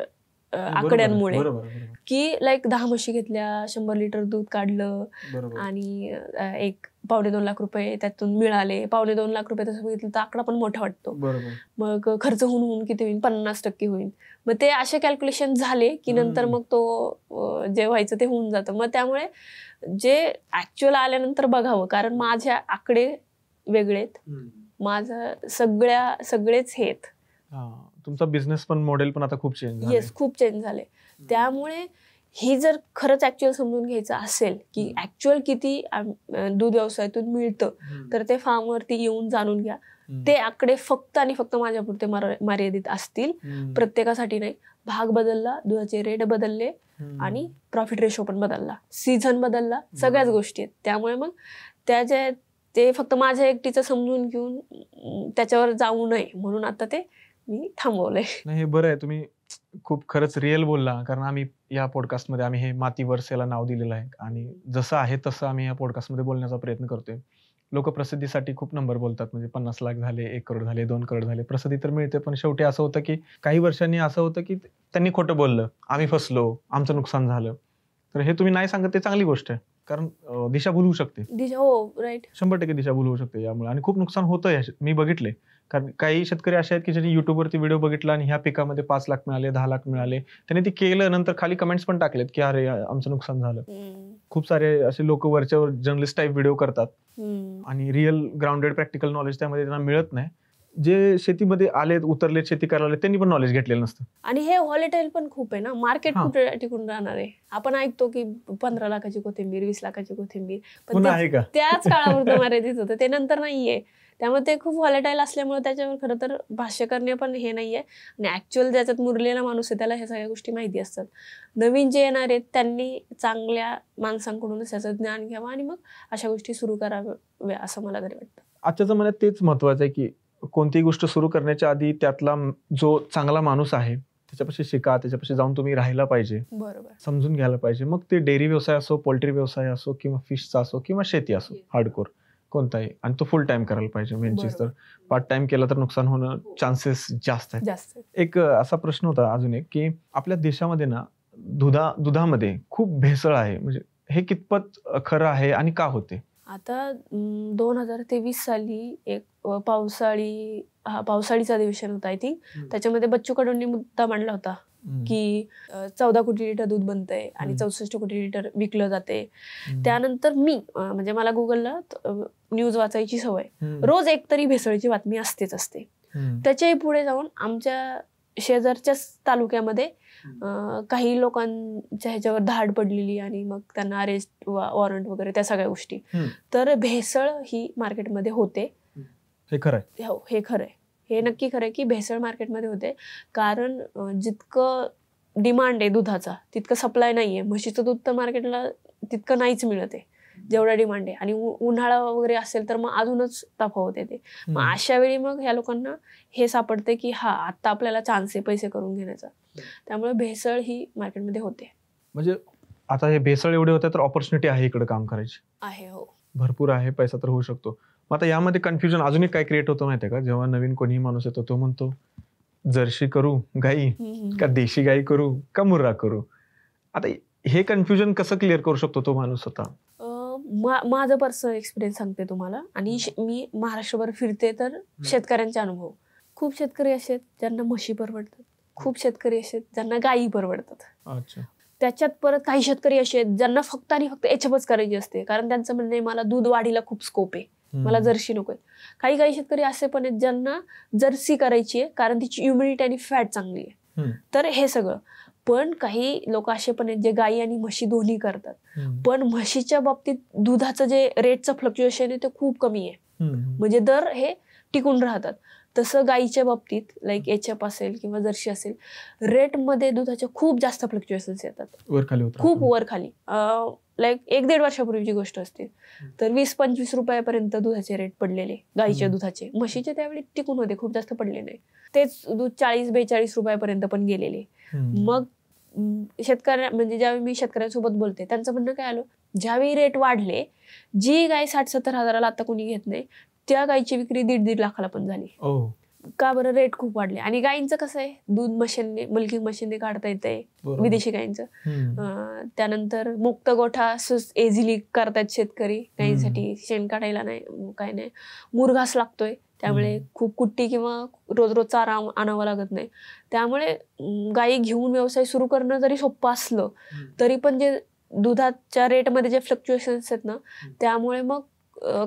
आकड्यांमुळे, की लाईक 10 म्हशी घेतल्या, 100 लिटर दूध काढलं आणि एक 2.5 लाख रुपये त्यातून मिळाले. 2.5 लाख रुपये तसं बघितलं तर आकडा पण मोठा वाटतो. बरोबर. मग खर्च होऊन किती होईल? 50% होईल. मग ते असे कॅल्क्युलेशन झाले की नंतर मग तो जे व्हायचं ते होऊन जातं. मग त्यामुळे जे ऍक्च्युअल आल्यानंतर बघावं, कारण माझ्या आकडे वेगळेत, माझं सगळेच हे आहेत. तुमचा बिझनेस पण मॉडेल पण आता खूप चेंज झाले. येस, खूप चेंज झाले. त्यामुळे ही जर खरंच ऍक्च्युअल समजून घ्यायचं असेल की ऍक्च्युअल किती दूध व्यवसायातून मिळतं, तर ते फार्मवरती येऊन जाणून घ्या. ते आकडे फक्त आणि फक्त माझ्यापुरते मर्यादित असतील, प्रत्येकासाठी नाही. भाग बदलला, दुधाचे रेट बदलले आणि प्रॉफिट रेशो पण बदलला, सीझन बदलला, सगळ्याच गोष्टी आहेत. त्यामुळे मग ते फक्त माझ्या एकटीचं समजून घेऊन त्याच्यावर जाऊ नये म्हणून आता ते मी थांबवलंय. नाही, हे बरं आहे, तुम्ही खूप खरंच रिअल बोलला. कारण आम्ही या पॉडकास्टमध्ये आम्ही हे माती वर्सेला नाव दिलेलं आहे आणि जसं आहे तसं आम्ही या पॉडकास्टमध्ये बोलण्याचा प्रयत्न करतोय. लोक प्रसिद्धीसाठी खूप नंबर बोलतात, म्हणजे 50 लाख झाले, 1 करोड झाले, 2 करोड झाले, प्रसिद्धी तर मिळते. पण शेवटी असं होतं की काही वर्षांनी असं होतं की त्यांनी खोटं बोललं, आम्ही फसलो, आमचं नुकसान झालं. तर हे तुम्ही नाही सांगत ते चांगली गोष्ट आहे, कारण दिशाभूल होऊ शकते. हो, राईट. 100% दिशाभूल होऊ शकते यामुळे, आणि खूप नुकसान होतं. मी बघितले, कारण काही शेतकरी असे आहेत की ज्यांनी युट्यूबवरती व्हिडिओ बघितला आणि ह्या पिकामध्ये 5 लाख मिळाले, 10 लाख मिळाले, त्यांनी ते केलं, नंतर खाली कमेंट्स पण टाकलेत की अरे आमचं नुकसान झालं. खूप सारे असे लोक वरच्यावर जर्नलिस्ट टाईप व्हिडिओ करतात आणि रिअल ग्राउंडेड प्रॅक्टिकल नॉलेज त्यामध्ये त्यांना मिळत नाही. जे शेतीमध्ये आलेत, उतरलेत, शेती करायला, त्यांनी पण नॉलेज घेतलेलं नसतं. आणि हे व्हॉलेटाईल पण खूप आहे ना, मार्केट खूप टिकून राहणार आहे. आपण ऐकतो की 15 लाखाची कोथिंबीर, 20 लाखाची कोथिंबीर, पण त्याच काळापुरतं मर्यादित होतं, ते नंतर नाहीये. त्यामुळे ते खूप व्हॉलेटाईल असल्यामुळे त्याच्यावर खरं तर भाष्य करणे पण हे नाहीये. आणि ऍक्च्युअल ज्याच्यात मुरलेला माणूस आहे त्याला ह्या सगळ्या गोष्टी माहिती असतात. नवीन जे येणार आहेत त्यांनी चांगल्या माणसांकडूनच त्याचं ज्ञान घ्यावं आणि मग अशा गोष्टी सुरू कराव्या, असं मला तरी वाटतं. आजच्या जमान्यात तेच महत्वाचं आहे की कोणतीही गोष्ट सुरू करण्याच्या आधी त्यातला जो चांगला माणूस आहे त्याच्यापाशी शिका, त्याच्यापाशी जाऊन तुम्ही राहायला पाहिजे, बरोबर, समजून घ्यायला पाहिजे. मग ते डेअरी व्यवसाय असो, पोल्ट्री व्यवसाय असो, किंवा फिशचा असो, किंवा शेती असो, हार्डकोर कोणताही. आणि तो फुल टाइम करायला पाहिजे. मेन चीज तर पार्ट टाइम केला तर नुकसान होणं चान्सेस जास्त आहे. एक असा प्रश्न होता अजून एक, की आपल्या देशामध्ये ना दुधामध्ये खूप भेसळ आहे, म्हणजे हे कितपत खरं आहे आणि का होते? आता 2023 साली एक पावसाळीचं अधिवेशन होतं आय थिंक. त्याच्यामध्ये बच्चू कडूंनी मुद्दा मांडला होता की 14 कोटी लिटर दूध बनतंय आणि 64 कोटी लिटर विकलं जाते. त्यानंतर मी म्हणजे मला गुगलला न्यूज वाचायची सवय, रोज एक तरी भेसळीची बातमी असतेच असते. त्याच्याही पुढे जाऊन आमच्या शेजारच्याच तालुक्यामध्ये काही लोकांच्या ह्याच्यावर धाड पडलेली आणि मग त्यांना अरेस्ट वॉरंट वगैरे त्या सगळ्या गोष्टी. तर भेसळ ही मार्केटमध्ये होते. हे खरं आहे? हो, हे खरं आहे, हे नक्की खरं आहे की भेसळ मार्केटमध्ये होते. कारण जितकं डिमांड आहे दुधाचा तितकं सप्लाय नाहीये. म्हशीचं दूध तर मार्केटला तितकं नाहीच मिळत आहे जेवढा डिमांड आहे. आणि उन्हाळा वगैरे असेल तर मग अजूनच तफावत येते. मग अशा वेळी मग ह्या लोकांना हे सापडते की हा आता आपल्याला चान्स आहे पैसे करून घेण्याचा. त्यामुळे भेसळ ही मार्केटमध्ये होते. म्हणजे आता हे भेसळ एवढे होते तर ऑपॉर्च्युनिटी आहे इकडे काम करायची आहे. हो, भरपूर आहे, पैसा तर होऊ शकतो. मग आता यामध्ये कन्फ्युजन अजून एक काय क्रिएट होतं माहितीये का? जेव्हा नवीन कोणीही माणूस येतो तो म्हणतो जर्सी करू गाई का देशी गाई करू का मुर्रा करू. आता हे कन्फ्युजन कसं क्लिअर करू शकतो तो माणूस होता? माझं पर्सनल एक्सपिरियन्स सांगते तुम्हाला. आणि मी महाराष्ट्रभर फिरते तर शेतकऱ्यांचे अनुभव. खूप शेतकरी असे ज्यांना म्हशी परवडतात, खूप शेतकरी असे ज्यांना गायी परवडतात. अच्छा. त्याच्यात परत काही शेतकरी असे आहेत ज्यांना फक्त आणि फक्त एचपच करायची असते, कारण त्यांचं म्हणणं आहे मला दूध वाढीला खूप स्कोप आहे, मला जर्सी नकोय. काही शेतकरी असे पण आहेत ज्यांना जर्सी करायची आहे कारण तिची इम्युनिटी आणि फॅट चांगली आहे. तर हे सगळं. पण काही लोक असे पण आहेत जे गाई आणि म्हशी दोन्ही करतात. पण म्हशीच्या बाबतीत दुधाचं जे रेटचं फ्लक्च्युएशन आहे ते खूप कमी आहे, म्हणजे दर हे टिकून राहतात. तसं गाईच्या बाबतीत लाईक एचएफ असेल किंवा जर्सी असेल, रेटमध्ये दुधाचे खूप जास्त फ्लक्च्युएशन्स येतात, खूप वर खाली. लाईक 1-1.5 वर्षापूर्वीची गोष्ट असते तर 20-25 रुपयापर्यंत दुधाचे रेट पडलेले गाईच्या दुधाचे. म्हशीचे त्यावेळी टिकून होते, खूप जास्त पडले नाही. तेच दूध 40-42 रुपयापर्यंत पण गेलेले. मग म्हणजे ज्यावेळी मी शेतकऱ्यांसोबत बोलते त्यांचं म्हणणं काय आलं, ज्यावेळी रेट वाढले, जी गाय 60-70 हजाराला आता कोणी घेत नाही त्या गायची विक्री 1.5-1.5 लाखाला पण झाली. का बरं रेट खूप वाढले. आणि गायींचं कसं आहे, दूध मशीनने, मिल्किंग मशीनने काढता येतंय विदेशी गायींचं. त्यानंतर मुक्त गोठा इझिली करतात शेतकरी गायींसाठी, शेण काढायला नाही, काय नाही, मुरघास लागतोय, त्यामुळे खूप कुट्टी किंवा रोज रोजचा आराम आणावा लागत नाही. त्यामुळे गायी घेऊन व्यवसाय सुरू करणं जरी सोपं असलं तरी पण जे दुधाच्या रेटमध्ये जे फ्लक्च्युएशन्स आहेत ना, त्यामुळे मग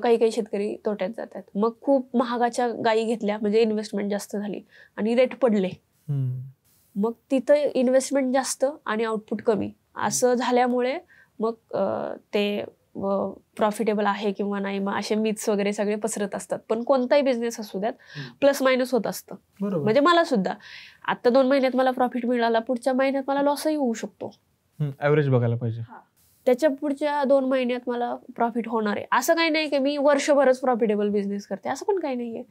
काही काही शेतकरी तोट्यात जातात. मग खूप महागाच्या गायी घेतल्या म्हणजे इन्व्हेस्टमेंट जास्त झाली आणि रेट पडले. मग तिथं इन्व्हेस्टमेंट जास्त आणि आउटपुट कमी असं झाल्यामुळे मग ते प्रॉफिटेबल आहे किंवा नाही, मग असे मिथ्स वगैरे सगळे पसरत असतात. पण कोणताही बिझनेस असू द्यात प्लस मायनस होत असतं. म्हणजे मला सुद्धा आता 2 महिन्यात मला प्रॉफिट मिळाला, पुढच्या महिन्यात मला लॉसही होऊ शकतो. ॲव्हरेज बघायला पाहिजे. त्याच्या पुढच्या 2 महिन्यात मला प्रॉफिट होणार आहे. असं काही नाही की मी वर्षभरच प्रॉफिटेबल बिझनेस करते, असं पण काही नाहीये.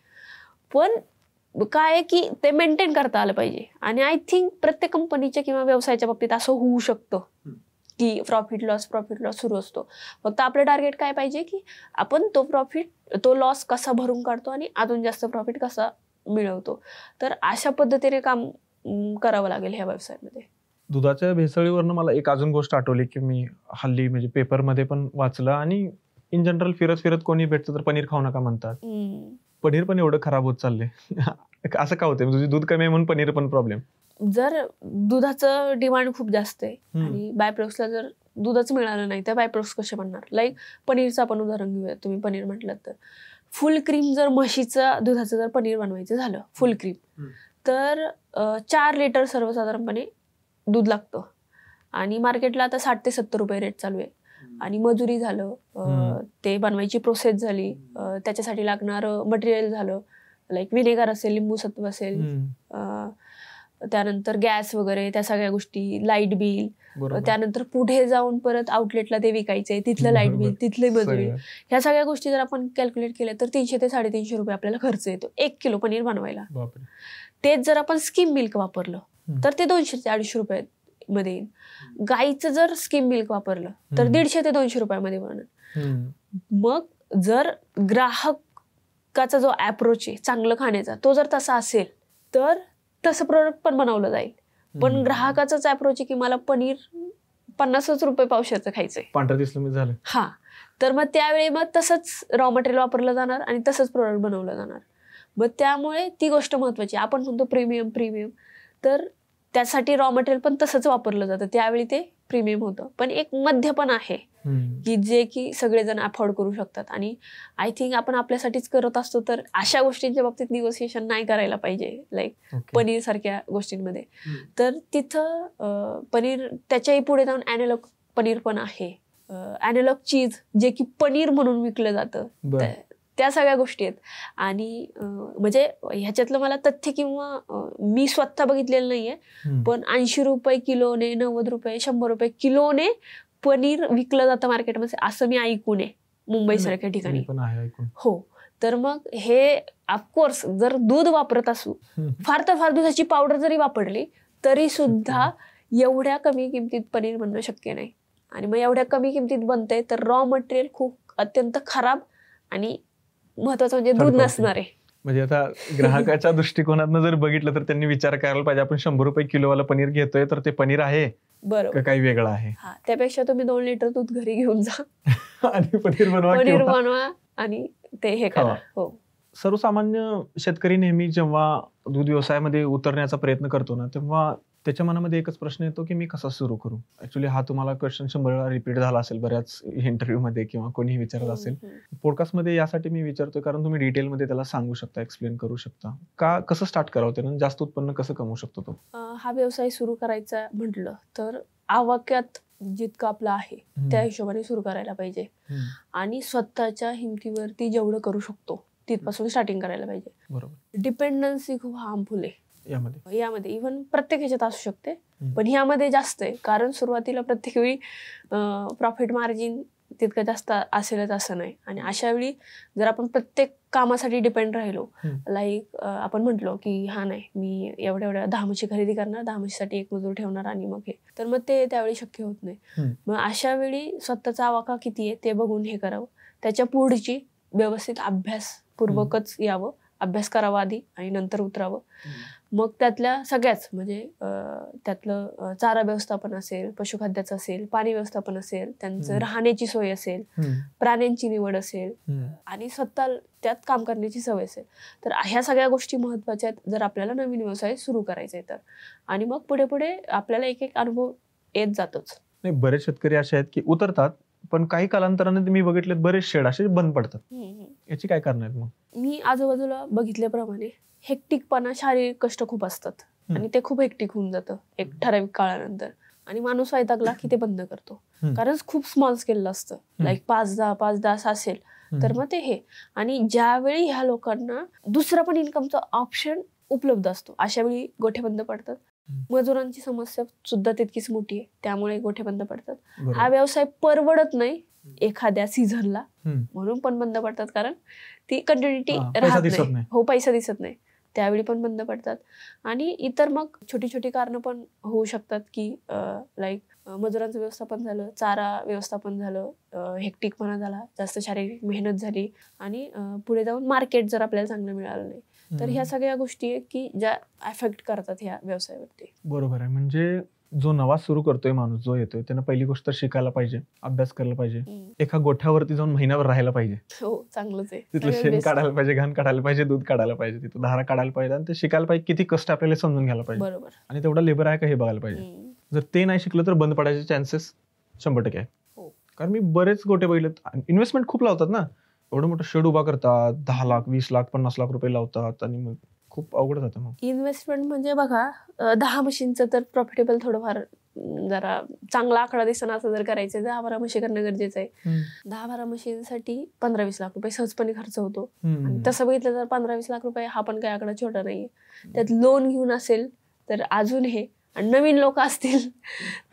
पण काय आहे की ते मेंटेन करता आलं पाहिजे. आणि आय थिंक प्रत्येक कंपनीच्या किंवा व्यवसायाच्या बाबतीत असं होऊ शकतं की प्रॉफिट लॉस सुरू असतो. फक्त आपलं टार्गेट काय पाहिजे की आपण तो लॉस कसा भरून काढतो आणि अजून जास्त प्रॉफिट कसा मिळवतो. तर अशा पद्धतीने काम करावं लागेल ह्या व्यवसायामध्ये. दुधाच्या भेसळीवरनं मला एक अजून गोष्ट आठवली की मी हल्ली म्हणजे पेपरमध्ये पण वाचलं आणि इन जनरल फिरत कोणी भेटतं तर पनीर खाऊ नका म्हणतात. पनीर पण एवढं खराब होत चाललंय. असं का होतंय? तुझी दूध कमी आहे म्हणून पनीर पण प्रॉब्लेम. जर दुधाचं डिमांड खूप जास्त आहे आणि बाय प्रोडक्ट्सला जर दूधच मिळालं नाही तर बाय प्रोडक्ट्स कसे बनणार? लाईक पनीरचं आपण उदाहरण घेऊया. तुम्ही पनीर म्हटलं तर फुल क्रीम जर म्हशीचं दुधाचं जर पनीर बनवायचं झालं फुल क्रीम तर 4 लिटर सर्वसाधारणपणे दूध लागतं. आणि मार्केटला आता 60 ते 70 रुपये रेट चालू आहे. आणि मजुरी झालं, ते बनवायची प्रोसेस झाली, त्याच्यासाठी लागणारं मटेरियल झालं, लाईक विनेगर असेल, लिंबू सत्व असेल, त्यानंतर गॅस वगैरे, त्या सगळ्या गोष्टी, लाईट बिल, त्यानंतर पुढे जाऊन परत आउटलेटला ते विकायचे, तिथलं लाईट बिल, तिथले मजुरी, ह्या सगळ्या गोष्टी जर आपण कॅल्क्युलेट केल्या तर 300 ते 350 रुपये आपल्याला खर्च येतो 1 किलो पनीर बनवायला. तेच जर आपण स्किम मिल्क वापरलं तर ते 200 ते 250 रुपये मध्ये येईल. गाईचं जर स्किम मिल्क वापरलं तर 150 ते 200 रुपयामध्ये बनणार. मग जर ग्राहकाचा जो अप्रोच आहे चांगलं खाण्याचा तो जर तसा असेल तर तसं प्रोडक्ट पण बनवलं जाईल. पण ग्राहकाचाच अप्रोच आहे की मला पनीर 50 रुपये पावशेरचं खायचंय, पांढरं दिसलं झालं, हा, तर मग त्यावेळी मग तसंच रॉ मटेरियल वापरलं जाणार आणि तसंच प्रोडक्ट बनवलं जाणार. मग त्यामुळे ती गोष्ट महत्वाची. आपण म्हणतो प्रीमियम, तर त्यासाठी रॉ मटेरियल पण तसंच वापरलं जातं, त्यावेळी ते प्रीमियम होतं. पण एक मध्य पण आहे की जे की सगळेजण अफोर्ड करू शकतात. आणि आय थिंक आपण आपल्यासाठीच करत असतो तर अशा गोष्टींच्या बाबतीत निगोसिएशन नाही करायला पाहिजे. लाईक पनीर सारख्या गोष्टींमध्ये तर तिथं पनीर, त्याच्याही पुढे जाऊन ॲनालॉग पनीर पण आहे, ॲनालॉग चीज जे की पनीर म्हणून विकलं जातं, त्या सगळ्या गोष्टी आहेत. आणि म्हणजे ह्याच्यातलं मला तथ्य किंवा मी स्वतः बघितलेलं नाहीये, पण 80 रुपये किलोने, 90 रुपये, 100 रुपये किलोने पनीर विकलं जातं मार्केटमध्ये असं मी ऐकून आहे मुंबई सारख्या ठिकाणी. हो, तर मग हे ऑफकोर्स जर दूध वापरत असू, फार तर फार दुधाची पावडर जरी वापरली तरी सुद्धा एवढ्या कमी किमतीत पनीर बनणं शक्य नाही. आणि मग एवढ्या कमी किमतीत बनतंय तर रॉ मटेरियल खूप अत्यंत खराब आणि महत्वाचं म्हणजे दूध नसणार आहे. म्हणजे आता ग्राहकाच्या दृष्टिकोनातून जर बघितलं तर त्यांनी विचार करायला पाहिजे आपण 100 रुपये किलोवाला पनीर घेतोय तर ते पनीर आहे बरोबर काही वेगळं आहे. त्यापेक्षा तुम्ही 2 लिटर दूध घरी घेऊन जा आणि पनीर बनवा आणि ते हे करा. हो, सर्वसामान्य शेतकरी नेहमी जेव्हा दूध व्यवसायामध्ये उतरण्याचा प्रयत्न करतो ना तेव्हा त्याच्या मनामध्ये एकच प्रश्न येतो की मी कसा सुरू करू. ऍक्च्युली हा तुम्हाला क्वेश्चन 100 वेळा रिपीट झाला असेल बऱ्याच इंटरव्ह्यू मध्ये किंवा कोणीही विचारत असेल. पॉडकास्टमध्ये यासाठी मी विचारतोय कारण तुम्ही डिटेलमध्ये त्याला सांगू शकता, एक्सप्लेन करू शकता का कसं स्टार्ट करावं त्यानं, जास्त उत्पन्न कसं कमवू शकतो तो. हा व्यवसाय सुरू करायचा म्हटलं तर आवाक्यात जितकं आपलं आहे त्या हिशोबाने सुरू करायला पाहिजे आणि स्वतःच्या हिमतीवरती जेवढं करू शकतो तिथपासून स्टार्टिंग करायला पाहिजे. बरोबर. डिपेंडन्सी खूप हार्मफुल आहे यामध्ये इव्हन प्रत्येक ह्याच्यात असू शकते, पण ह्यामध्ये जास्त आहे. कारण सुरुवातीला प्रत्येक वेळी प्रॉफिट मार्जिन तितकं जास्त असेलच असं नाही. आणि अशा वेळी जर आपण प्रत्येक कामासाठी डिपेंड राहिलो, लाईक आपण म्हटलो की हा नाही मी एवढ्या 10 म्हशी खरेदी करणार, 10 म्हशीसाठी एक मजूर ठेवणार आणि मग हे, तर मग ते त्यावेळी शक्य होत नाही. मग अशा वेळी स्वतःचा आवाका किती आहे ते बघून हे करावं. त्याच्या पुढची व्यवस्थित अभ्यासपूर्वकच यावं. अभ्यास करावा आधी आणि नंतर उतरावं. मग त्यातल्या सगळ्याच म्हणजे त्यातलं चारा व्यवस्थापन असेल, पशुखाद्याचं असेल, पाणी व्यवस्थापन असेल, त्यांचं राहण्याची सोय असेल, प्राण्यांची निवड असेल आणि स्वतः त्यात काम करण्याची सवय असेल, तर ह्या सगळ्या गोष्टी महत्वाच्या आहेत जर आपल्याला नवीन व्यवसाय सुरू करायचा आहे तर. आणि मग पुढे पुढे आपल्याला एक एक अनुभव येत जातोच. नाही, बरेच शेतकरी असे आहेत की उतरतात पण काही कालांतराने मी बघितले बरेच शेड असे बंद पडतात. याची काय कारण आहेत मग? मी आजूबाजूला बघितल्याप्रमाणे हेक्टिकपणा, शारीरिक कष्ट खूप असतात आणि ते खूप हेक्टिक होऊन जातं एक ठराविक काळानंतर आणि माणूस वैतागला की ते बंद करतो. कारण खूप स्मॉल स्केलला असतं, लाईक 5-10 असं असेल तर मग ते हे. आणि ज्यावेळी ह्या लोकांना दुसरा पण इन्कमचा ऑप्शन उपलब्ध असतो अशा वेळी गोठे बंद पडतात. मजुरांची समस्या सुद्धा तितकीच मोठी आहे, त्यामुळे गोठे बंद पडतात. हा व्यवसाय परवडत नाही एखाद्या सीझनला म्हणून पण बंद पडतात, कारण ती कंटिन्युटी राहत नाही. हो, पैसा दिसत नाही त्यावेळी पण बंद पडतात. आणि इतर मग छोटी छोटी कारणं पण होऊ शकतात की लाईक मजुरांचं व्यवस्थापन झालं, चारा व्यवस्थापन झालं, हेक्टिकपणा झाला, जास्त शारीरिक मेहनत झाली आणि पुढे जाऊन मार्केट जर आपल्याला चांगलं मिळालं नाही, तर ह्या सगळ्या गोष्टी आहेत की ज्या अफेक्ट करतात ह्या व्यवसायावरती. बरोबर आहे. म्हणजे जो नवा सुरू करतोय माणूस, जो येतोय, त्यानं पहिली गोष्ट शिकायला पाहिजे, अभ्यास करायला पाहिजे, एका गोठ्यावरती जाऊन महिन्यावर राहायला पाहिजे. हो, चांगलंच आहे. तिथलं शेण काढायला पाहिजे, घाण काढायला पाहिजे, दूध काढायला पाहिजे, तिथं धारा काढायला पाहिजे आणि ते शिकायला पाहिजे, किती कष्ट आपल्याला समजून घ्यायला पाहिजे. बरोबर. आणि तेवढा लेबर आहे का हे बघायला पाहिजे. जर ते नाही शिकलं तर बंद पडायचे चान्सेस 100% आहे. कारण मी बरेच गोठे बघितले, इन्व्हेस्टमेंट खूप लावतात ना, एवढं मोठं शेड उभा करतात, 10 लाख 20 लाख 50 लाख रुपये लावतात आणि मग खूप अवघड जातं. मग इन्व्हेस्टमेंट म्हणजे बघा 10 मशीनचं तर प्रॉफिटेबल थोडंफार जरा चांगला आकडा दिसताना असं जर करायचं 10-12 म्हशी करणं गरजेचं आहे. 10-12 म्हशींसाठी 15-20 लाख रुपये सहजपणे खर्च होतो. आणि तसं बघितलं तर 15-20 लाख रुपये हा पण काही आकडा छोटा नाहीये. त्यात लोन घेऊन असेल तर अजून हे, आणि नवीन लोक असतील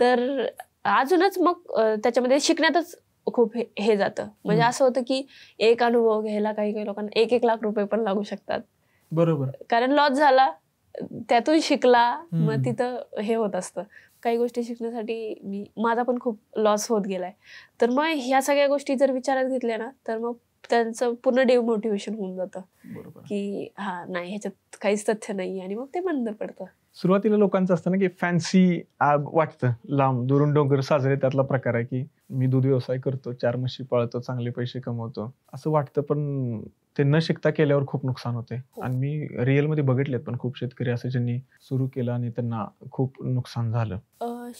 तर अजूनच मग त्याच्यामध्ये शिकण्यातच खूप हे जातं. म्हणजे असं होतं की एक अनुभव घ्यायला काही काही लोकांना 1-1 लाख रुपये पण लागू शकतात. बरोबर. कारण लॉस झाला, त्यातून शिकला, मग तिथं हे होत असतं. काही गोष्टी शिकण्यासाठी माझा पण खूप लॉस होत गेलाय. तर मग ह्या सगळ्या गोष्टी जर विचारात घेतल्या ना तर मग त्यांचं पूर्ण डिमोटिवेशन होऊन जातं की हा नाही, ह्याच्यात काहीच तथ्य नाही आणि मग ते बंद पडतं. सुरुवातीला लोकांचं असतं ना की फॅन्सी वाटतं, लांब दुरून डोंगर साजरे त्यातला प्रकार आहे की मी दूध व्यवसाय करतो, 4 म्हशी पाळतो, चांगले पैसे कमवतो असं वाटतं. पण ते न शिकता केल्यावर खूप नुकसान होते. आणि मी रिअल मध्ये बघितलेत पण खूप शेतकरी असे ज्यांनी सुरू केलं आणि त्यांना खूप नुकसान झालं.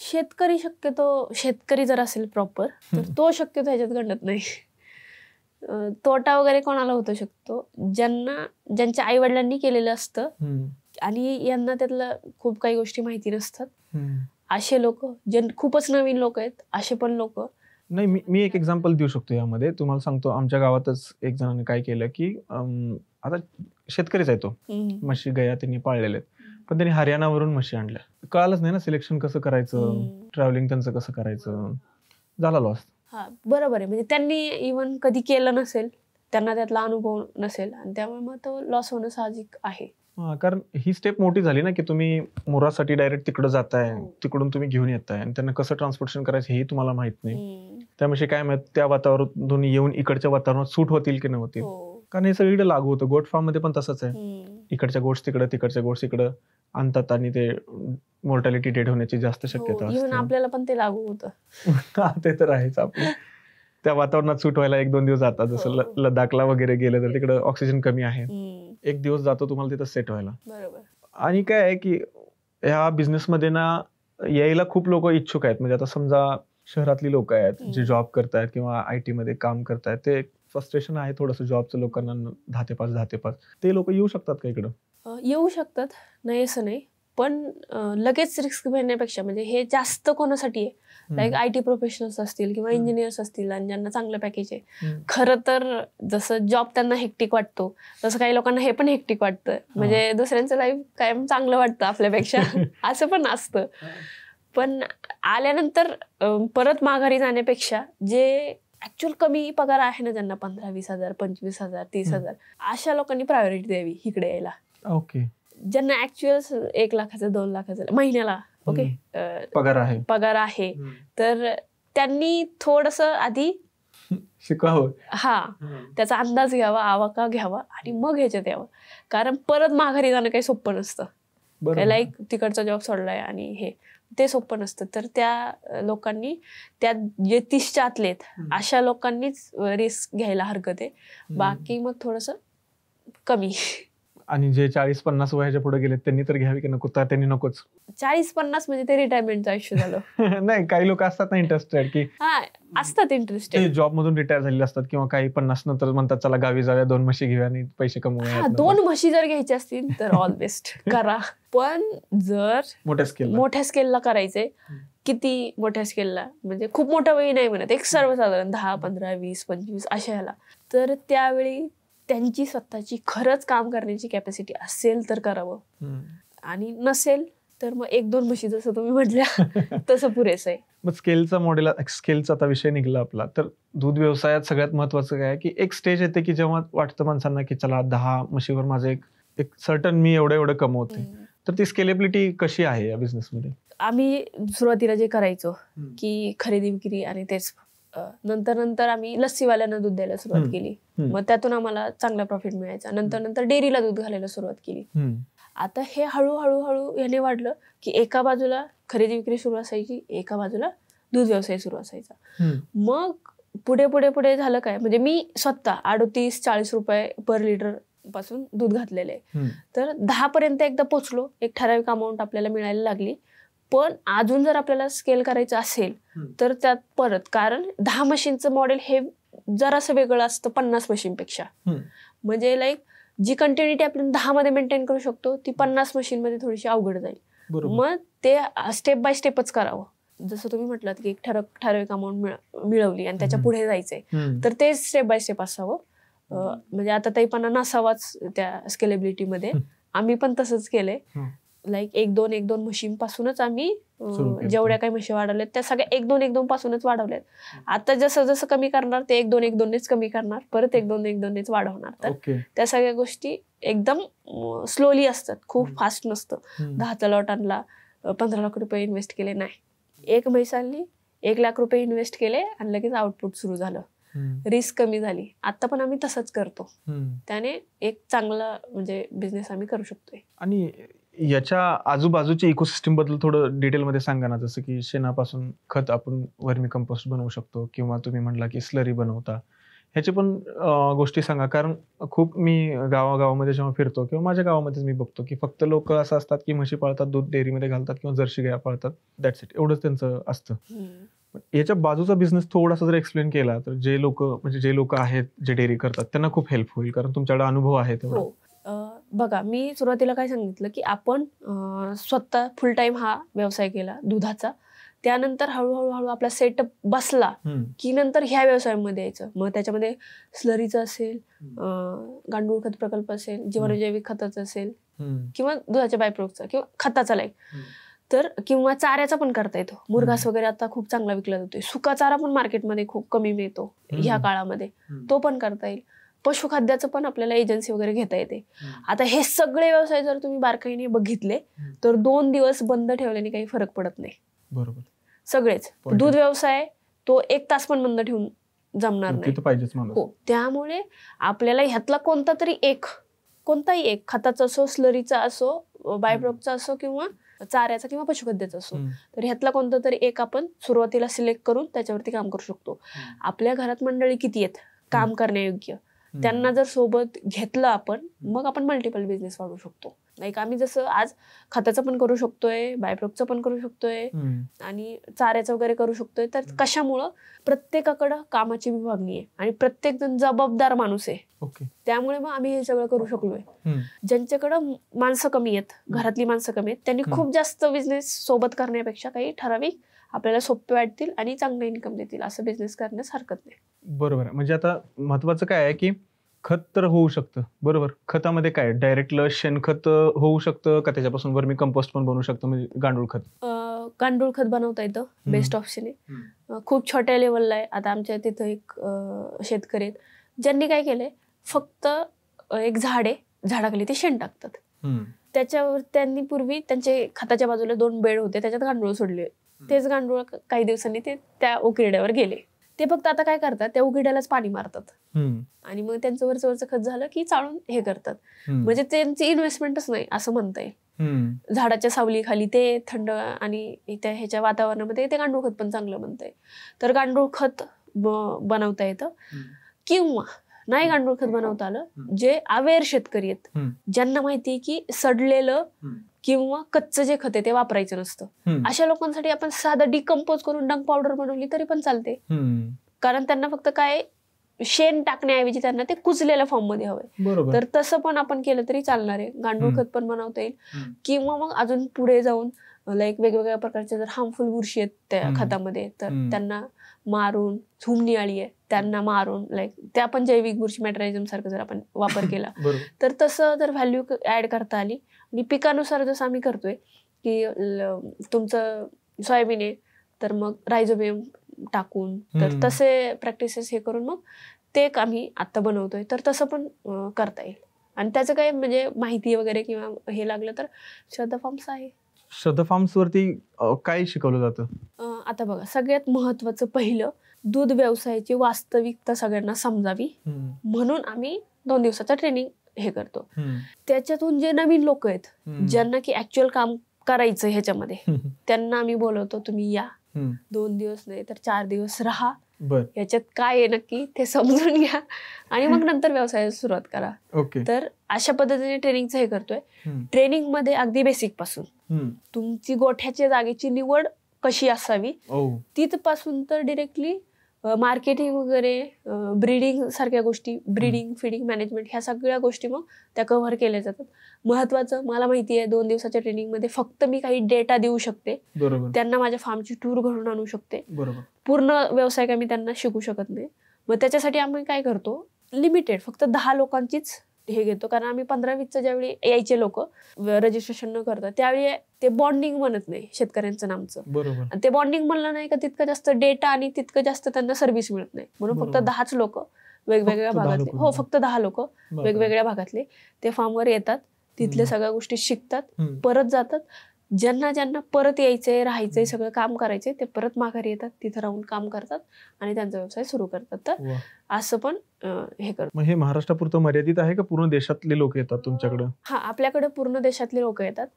शेतकरी शक्यतो, शेतकरी जर असेल प्रॉपर तर तो शक्यतो ह्याच्यात गणत नाही. तोटा वगैरे कोणाला होतो शकतो, ज्यांच्या आई वडिलांनी केलेलं असतं आणि यांना त्यातलं खूप काही गोष्टी माहिती नसतात, असे लोक, जे खूपच नवीन लोक आहेत असे पण लोक. नाही, मी एक एक्झाम्पल देऊ शकतो यामध्ये. तुम्हाला सांगतो, आमच्या गावातच एक जणांनी काय केलं की आता शेतकरीच आहे तो, म्हशी गाया त्यांनी पाळलेल्या आहेत, पण त्यांनी हरियाणावरून म्हशी आणल्या. कळालंच नाही ना सिलेक्शन कसं करायचं, ट्रॅव्हलिंग त्यांचं कसं करायचं, झाला लॉस. हा, बरोबर आहे. म्हणजे त्यांनी इव्हन कधी केलं नसेल, त्यांना त्यातला अनुभव नसेल आणि त्यामुळे मग तो लॉस होणं साहजिक आहे. कारण ही स्टेप मोठी झाली ना की तुम्ही मोरासाठी डायरेक्ट तिकडे जाताय, तिकडून तुम्ही घेऊन येताय आणि त्यांना कसं ट्रान्सपोर्टेशन करायचं हे तुम्हाला माहित नाही. त्यामुळे काय माहित त्या वातावरणातून येऊन इकडच्या वातावरणात सूट होतील की नव्हतील. कारण हे सगळीकडे लागू होतं. गोट फार्म मध्ये पण तसंच आहे. इकडच्या गोट्स तिकडे, तिकडच्या गोट्स इकडे आणतात आणि ते मॉर्टॅलिटी डेड होण्याची जास्त शक्यता असते. आपल्याला पण ते लागू होतं. ते तर आहेच. आपलं त्या वातावरणात सूट व्हायला 1-2 दिवस जातात. जसं लडाखला वगैरे गेलं तर तिकडे ऑक्सिजन कमी आहे, 1 दिवस जातो तुम्हाला तिथं सेट व्हायला. बरोबर. आणि काय आहे की ह्या बिझनेसमध्ये ना यायला खूप लोक इच्छुक आहेत. म्हणजे आता समजा शहरातली लोक आहेत जे जॉब करतायत किंवा IT मध्ये काम करतायत, ते फ्रस्ट्रेशन आहे थोडंसं जॉबचं लोकांना, 10 ते 5 ते लोक येऊ शकतात का इकडं? येऊ शकतात, नाही असं नाही. पण लगेच रिस्क घेण्यापेक्षा, म्हणजे हे जास्त कोणासाठी आहे, लाईक IT प्रोफेशनल्स असतील किंवा इंजिनियर्स असतील आणि ज्यांना चांगलं पॅकेज आहे. खरं तर जसं जॉब त्यांना हेक्टिक वाटतो तसं काही लोकांना हे पण हेक्टिक वाटतं. म्हणजे दुसऱ्यांचं लाईफ कायम चांगलं वाटतं आपल्यापेक्षा, असं पण असतं. पण आल्यानंतर परत माघारी जाण्यापेक्षा जे ऍक्च्युअल कमी पगार आहे ना, ज्यांना 15-20 हजार, 25,000, 30,000, अशा लोकांनी प्रायोरिटी द्यावी इकडे यायला. ओके. ज्यांना ऍक्च्युअल 1 लाखाचं 2 लाखाचं महिन्याला पगार आहे, तर त्यांनी थोडंसं आधी शिकावं. हा, त्याचा अंदाज घ्यावा, आवाका घ्यावा आणि मग ह्याच्यात यावं. कारण परत माघारी जाणं काही सोपं नसतं. लाईक तिकडचा जॉब सोडलाय आणि हे ते सोपं नसतं. तर त्या लोकांनी, त्या जे 30च्या आतले आहेत अशा लोकांनीच रिस्क घ्यायला हरकत आहे. बाकी मग थोडस कमी. आणि जे 40-50 वयाच्या पुढे गेले त्यांनी तर घ्यावी की नको? त्यांनी नकोच. 40-50 म्हणजे ते रिटायरमेंटचं आयुष्य झालं. नाही, काही लोक असतात ना इंटरेस्टेड, की असतात इंटरेस्टेड, जॉब मधून रिटायर झालेले असतात, किंवा काही 50 नंतर म्हणतात चला गावी जाऊया, 2 म्हशी घेऊया आणि पैसे कमवूया. 2 म्हशी जर घ्यायच्या असतील तर ऑल बेस्ट करा. पण जर मोठ्या स्केलला करायचंय, किती मोठ्या स्केलला म्हणजे खूप मोठा वेळी नाही म्हणत, एक सर्वसाधारण 10, 15, 20, 25 अशा ह्याला, तर त्यावेळी त्यांची स्वतःची खरंच काम करण्याची कॅपॅसिटी असेल तर करावं. आणि नसेल तर मग 1-2 म्हशी जसं तुम्ही म्हटल्या तसं पुरेसं आहे. मग स्केलचा आता विषय निघाला आपला, तर दूध व्यवसायात सगळ्यात महत्वाचं काय आहे, की एक स्टेज येते की जेव्हा वाटतं माणसांना की चला 10 म्हशीवर माझं एक सर्टन मी एवढं कमवते. तर ती स्केलेबिलिटी कशी आहे या बिझनेसमध्ये? आम्ही सुरुवातीला जे करायचो की खरेदी विक्री आणि तेच, नंतर आम्ही लस्सीवाल्यांना दूध द्यायला सुरुवात केली. मग त्यातून आम्हाला चांगला प्रॉफिट मिळायचा. नंतर डेअरीला दूध घालायला सुरुवात केली. आता हे हळूहळू याने वाढलं की एका बाजूला खरेदी विक्री सुरू असायची, एका बाजूला दूध व्यवसाय सुरू असायचा. मग पुढे झालं काय, म्हणजे मी स्वतः 38-40 रुपये पर लिटर पासून दूध घातलेलं आहे. तर 10 पर्यंत एकदा पोचलो, एक ठराविक अमाऊंट आपल्याला मिळायला लागली. पण अजून जर आपल्याला स्केल करायचं असेल तर त्यात परत, कारण 10 मशीनचं मॉडेल हे जरासं वेगळं असतं 50 मशीनपेक्षा. म्हणजे लाईक जी कंटिन्युटी आपण 10 मध्ये मेंटेन करू शकतो ती 50 मशीन मध्ये थोडीशी अवघड जाईल. मग ते स्टेप बाय स्टेपच करावं. जसं तुम्ही म्हटलात की एक ठराविक अमाऊंट मिळवली आणि त्याच्या पुढे जायचंय, तर ते स्टेप बाय स्टेप असावं. म्हणजे आता ताईपणा नसावाच त्या स्केलेबिलिटी मध्ये. आम्ही पण तसंच केलंय. लाईक 1-2 म्हशीं पासूनच आम्ही जेवढ्या काही म्हशी वाढवल्यात त्या सगळ्या 1-2 पासूनच वाढवल्यात. आता जसं कमी करणार ते 1-2 कमी करणार, परत 1-2 वाढवणार. तर त्या सगळ्या गोष्टी एकदम स्लोली असतात, खूप फास्ट नसतं. 10चा लॉट आणला, 15 लाख रुपये इन्व्हेस्ट केले, नाही. 1 म्हैस आणली, 1 लाख रुपये इन्व्हेस्ट केले आणि लगेच आउटपुट सुरू झालं. रिस्क कमी झाली. आता पण आम्ही तसंच करतो. त्याने एक चांगला म्हणजे बिझनेस आम्ही करू शकतोय. आणि याच्या आजूबाजूच्या इकोसिस्टम बद्दल थोडं डिटेलमध्ये सांगा ना. जसं की शेणापासून खत आपण वर्मी कंपोस्ट बनवू शकतो, किंवा तुम्ही म्हणला की स्लरी बनवता, ह्याचे पण गोष्टी सांगा. कारण खूप मी गावागावामध्ये जेव्हा फिरतो किंवा माझ्या गावामध्येच मी बघतो की फक्त लोक असं असतात की म्हशी पाळतात, दूध डेअरीमध्ये घालतात किंवा जर्सी गाया पाळतात, दॅट्स इट, एवढंच त्यांचं असतं. याच्या बाजूचा बिझनेस थोडासा जर एक्सप्लेन केला तर जे लोक आहेत जे डेअरी करतात त्यांना खूप हेल्प होईल, कारण तुमच्याकडे अनुभव आहे तेवढा. बघा, मी सुरुवातीला काय सांगितलं की आपण स्वतः फुल टाइम हा व्यवसाय केला दुधाचा. त्यानंतर हळूहळू आपला सेटअप बसला की नंतर ह्या व्यवसायामध्ये यायचं. मग त्याच्यामध्ये स्लरीचं असेल, गांडूळ खत प्रकल्प असेल, जीवनजैविक खताचं असेल, किंवा दुधाच्या बायप्रोडक्टचा किंवा खताचा लाईक, तर किंवा चाऱ्याचा पण करता येतो. मुरघास वगैरे आता खूप चांगला विकला जातोय. सुका चारा पण मार्केटमध्ये खूप कमी मिळतो ह्या काळामध्ये, तो पण करता येईल. पशुखाद्याचं पण आपल्याला एजन्सी वगैरे घेता येते. आता हे सगळे व्यवसाय जर तुम्ही बारकाईने बघितले तर 2 दिवस बंद ठेवल्याने काही फरक पडत नाही. बरोबर. सगळेच दूध व्यवसाय तो 1 तास पण बंद ठेवून जमणार नाही. हो, त्यामुळे आपल्याला ह्यातला कोणताही एक खताचा असो, स्लरीचा असो, बायप्रोडक्टचा असो, किंवा चाऱ्याचा किंवा पशुखाद्याचा असो, तर ह्यातला कोणतातरी एक आपण सुरुवातीला सिलेक्ट करून त्याच्यावरती काम करू शकतो. आपल्या घरात मंडळी किती आहेत काम करण्यायोग्य, त्यांना जर सोबत घेतलं आपण, मग आपण मल्टिपल बिझनेस वाढवू शकतो. लाईक आम्ही जसं आज खताचं पण करू शकतोय, बायप्रोडक्टचं पण करू शकतोय आणि चाऱ्याचं वगैरे करू शकतोय. तर कशामुळं प्रत्येकाकडं कामाची विभागणी आहे आणि प्रत्येक जण जबाबदार माणूस आहे. त्यामुळे मग आम्ही हे सगळं करू शकलोय. ज्यांच्याकडं माणसं कमी आहेत, घरातली माणसं कमी आहेत, त्यांनी खूप जास्त बिझनेस सोबत करण्यापेक्षा काही ठराविक आपल्याला सोपे वाटतील आणि चांगलं इन्कम देतील असं बिझनेस करण्यास हरकत नाही. बरोबर आहे. म्हणजे आता महत्वाचं काय आहे की खत तर होऊ शकतं, बरोबर. खतामध्ये काय डायरेक्ट शेणखत होऊ शकतं का, त्याच्यापासून वर्मी कंपोस्ट पण बनवू शकतं, म्हणजे गांडूळ खत? गांडूळ खत बनवता येतं, बेस्ट ऑप्शन आहे. खूप छोट्या लेवलला आहे. आता आमच्या तिथं एक शेतकरी आहेत ज्यांनी काय केलंय, फक्त एक झाड आहे, झाडाखाली ते शेण टाकतात. त्याच्यावर त्यांनी पूर्वी त्यांचे खताच्या बाजूला 2 बेड होते, त्याच्यात गांडूळ सोडले. तेच गांडूळ काही दिवसांनी ते त्या उकिरड्यावर गेले. ते फक्त आता काय करतात, त्या उघड्यालाच पाणी मारतात आणि मग त्यांचं वरचं खत झालं की चाळून हे करतात. म्हणजे त्यांची इन्व्हेस्टमेंटच नाही असं म्हणता येईल. झाडाच्या सावलीखाली ते थंड आणि त्या ह्याच्या वातावरणामध्ये ते गांडूळ खत पण चांगलं म्हणता येईल. तर गांडूळ खत बनवता येतं. किंवा नाही गांडूळ खत बनवता आलं, जे अवेअर शेतकरी आहेत, ज्यांना माहितीये की सडलेलं किंवा कच्चं जे खत आहे ते वापरायचं नसतं, अशा लोकांसाठी आपण साधं डिकम्पोज करून डंक पावडर बनवली तरी पण चालते. कारण त्यांना फक्त काय शेण टाकण्याऐवजी त्यांना ते कुजलेल्या फॉर्म मध्ये हवंय. तर तसं पण आपण केलं तरी चालणार आहे. गांडूळ खत पण बनवता येईल. किंवा मग अजून पुढे जाऊन लाईक वेगवेगळ्या प्रकारच्या जर हार्मफुल बुरशी आहेत त्या खतामध्ये, तर त्यांना मारून, झुमनियाळी आहे त्यांना मारून, लाईक त्या पण जैविक बुरशी मॅट्रायझम सारखं जर आपण वापर केला तर तसं जर व्हॅल्यू ऍड करता आली. आणि पिकानुसार जसं आम्ही करतोय की तुमचं सोयाबीन आहे तर मग रायझोबियम टाकून, तर तसे प्रॅक्टिसेस हे करून मग ते आम्ही आता बनवतोय. तर तसं पण करता येईल. आणि त्याचं काय म्हणजे माहिती वगैरे किंवा हे लागलं तर श्रद्धा फार्म्स आहे. श्रद्धा फार्म्स वरती काय शिकवलं जातं? आता बघा, सगळ्यात महत्वाचं पहिलं, दूध व्यवसायाची वास्तविकता सगळ्यांना समजावी म्हणून आम्ही 2 दिवसाचं ट्रेनिंग हे करतो. त्याच्यातून जे नवीन लोक आहेत, ज्यांना की ऍक्च्युअल काम करायचं ह्याच्यामध्ये, त्यांना आम्ही बोलवतो, तुम्ही या 2 दिवस नाही तर 4 दिवस राहा, ह्याच्यात काय आहे नक्की ते समजून घ्या आणि मग नंतर व्यवसायाला सुरुवात करा. तर अशा पद्धतीने ट्रेनिंगचं हे करतोय. ट्रेनिंग मध्ये अगदी बेसिक पासून तुमची गोठ्याच्या जागेची निवड कशी असावी तिथपासून तर डिरेक्टली मार्केटिंग वगैरे, ब्रीडिंग सारख्या गोष्टी, ब्रीडिंग, फिडिंग, मॅनेजमेंट, ह्या सगळ्या गोष्टी मग त्या कव्हर केल्या जातात. महत्वाचं, मला माहिती आहे 2 दिवसाच्या ट्रेनिंग मध्ये फक्त मी काही डेटा देऊ शकते, त्यांना माझ्या फार्मची टूर घडून आणू शकते, पूर्ण व्यवसाय काय मी त्यांना शिकू शकत नाही. मग त्याच्यासाठी आम्ही काय करतो, लिमिटेड फक्त 10 लोकांचीच हे घेतो. कारण आम्ही 15-20 ज्यावेळी यायचे लोक रजिस्ट्रेशन न करता, त्यावेळी ते बॉन्डिंग बनत नाही शेतकऱ्यांचं नामचं. ते बॉन्डिंग बनलं नाही का तितकं जास्त डेटा आणि तितकं जास्त त्यांना सर्व्हिस मिळत नाही. म्हणून फक्त 10च लोक वेगवेगळ्या भागातले, हो फक्त 10 लोक वेगवेगळ्या भागातले ते फार्मवर येतात, तिथल्या सगळ्या गोष्टी शिकतात, परत जातात. ज्यांना ज्यांना परत यायचंय, राहायचंय, सगळं काम करायचंय, ते परत माघारी येतात, तिथं राहून काम करतात आणि त्यांचा व्यवसाय सुरू करतात. तर असं पण हे करतात. मग हे महाराष्ट्रापुरतं मर्यादित आहे का पूर्ण देशातले लोक येतात तुमच्याकडे? हा, आपल्याकडे पूर्ण देशातले लोक येतात.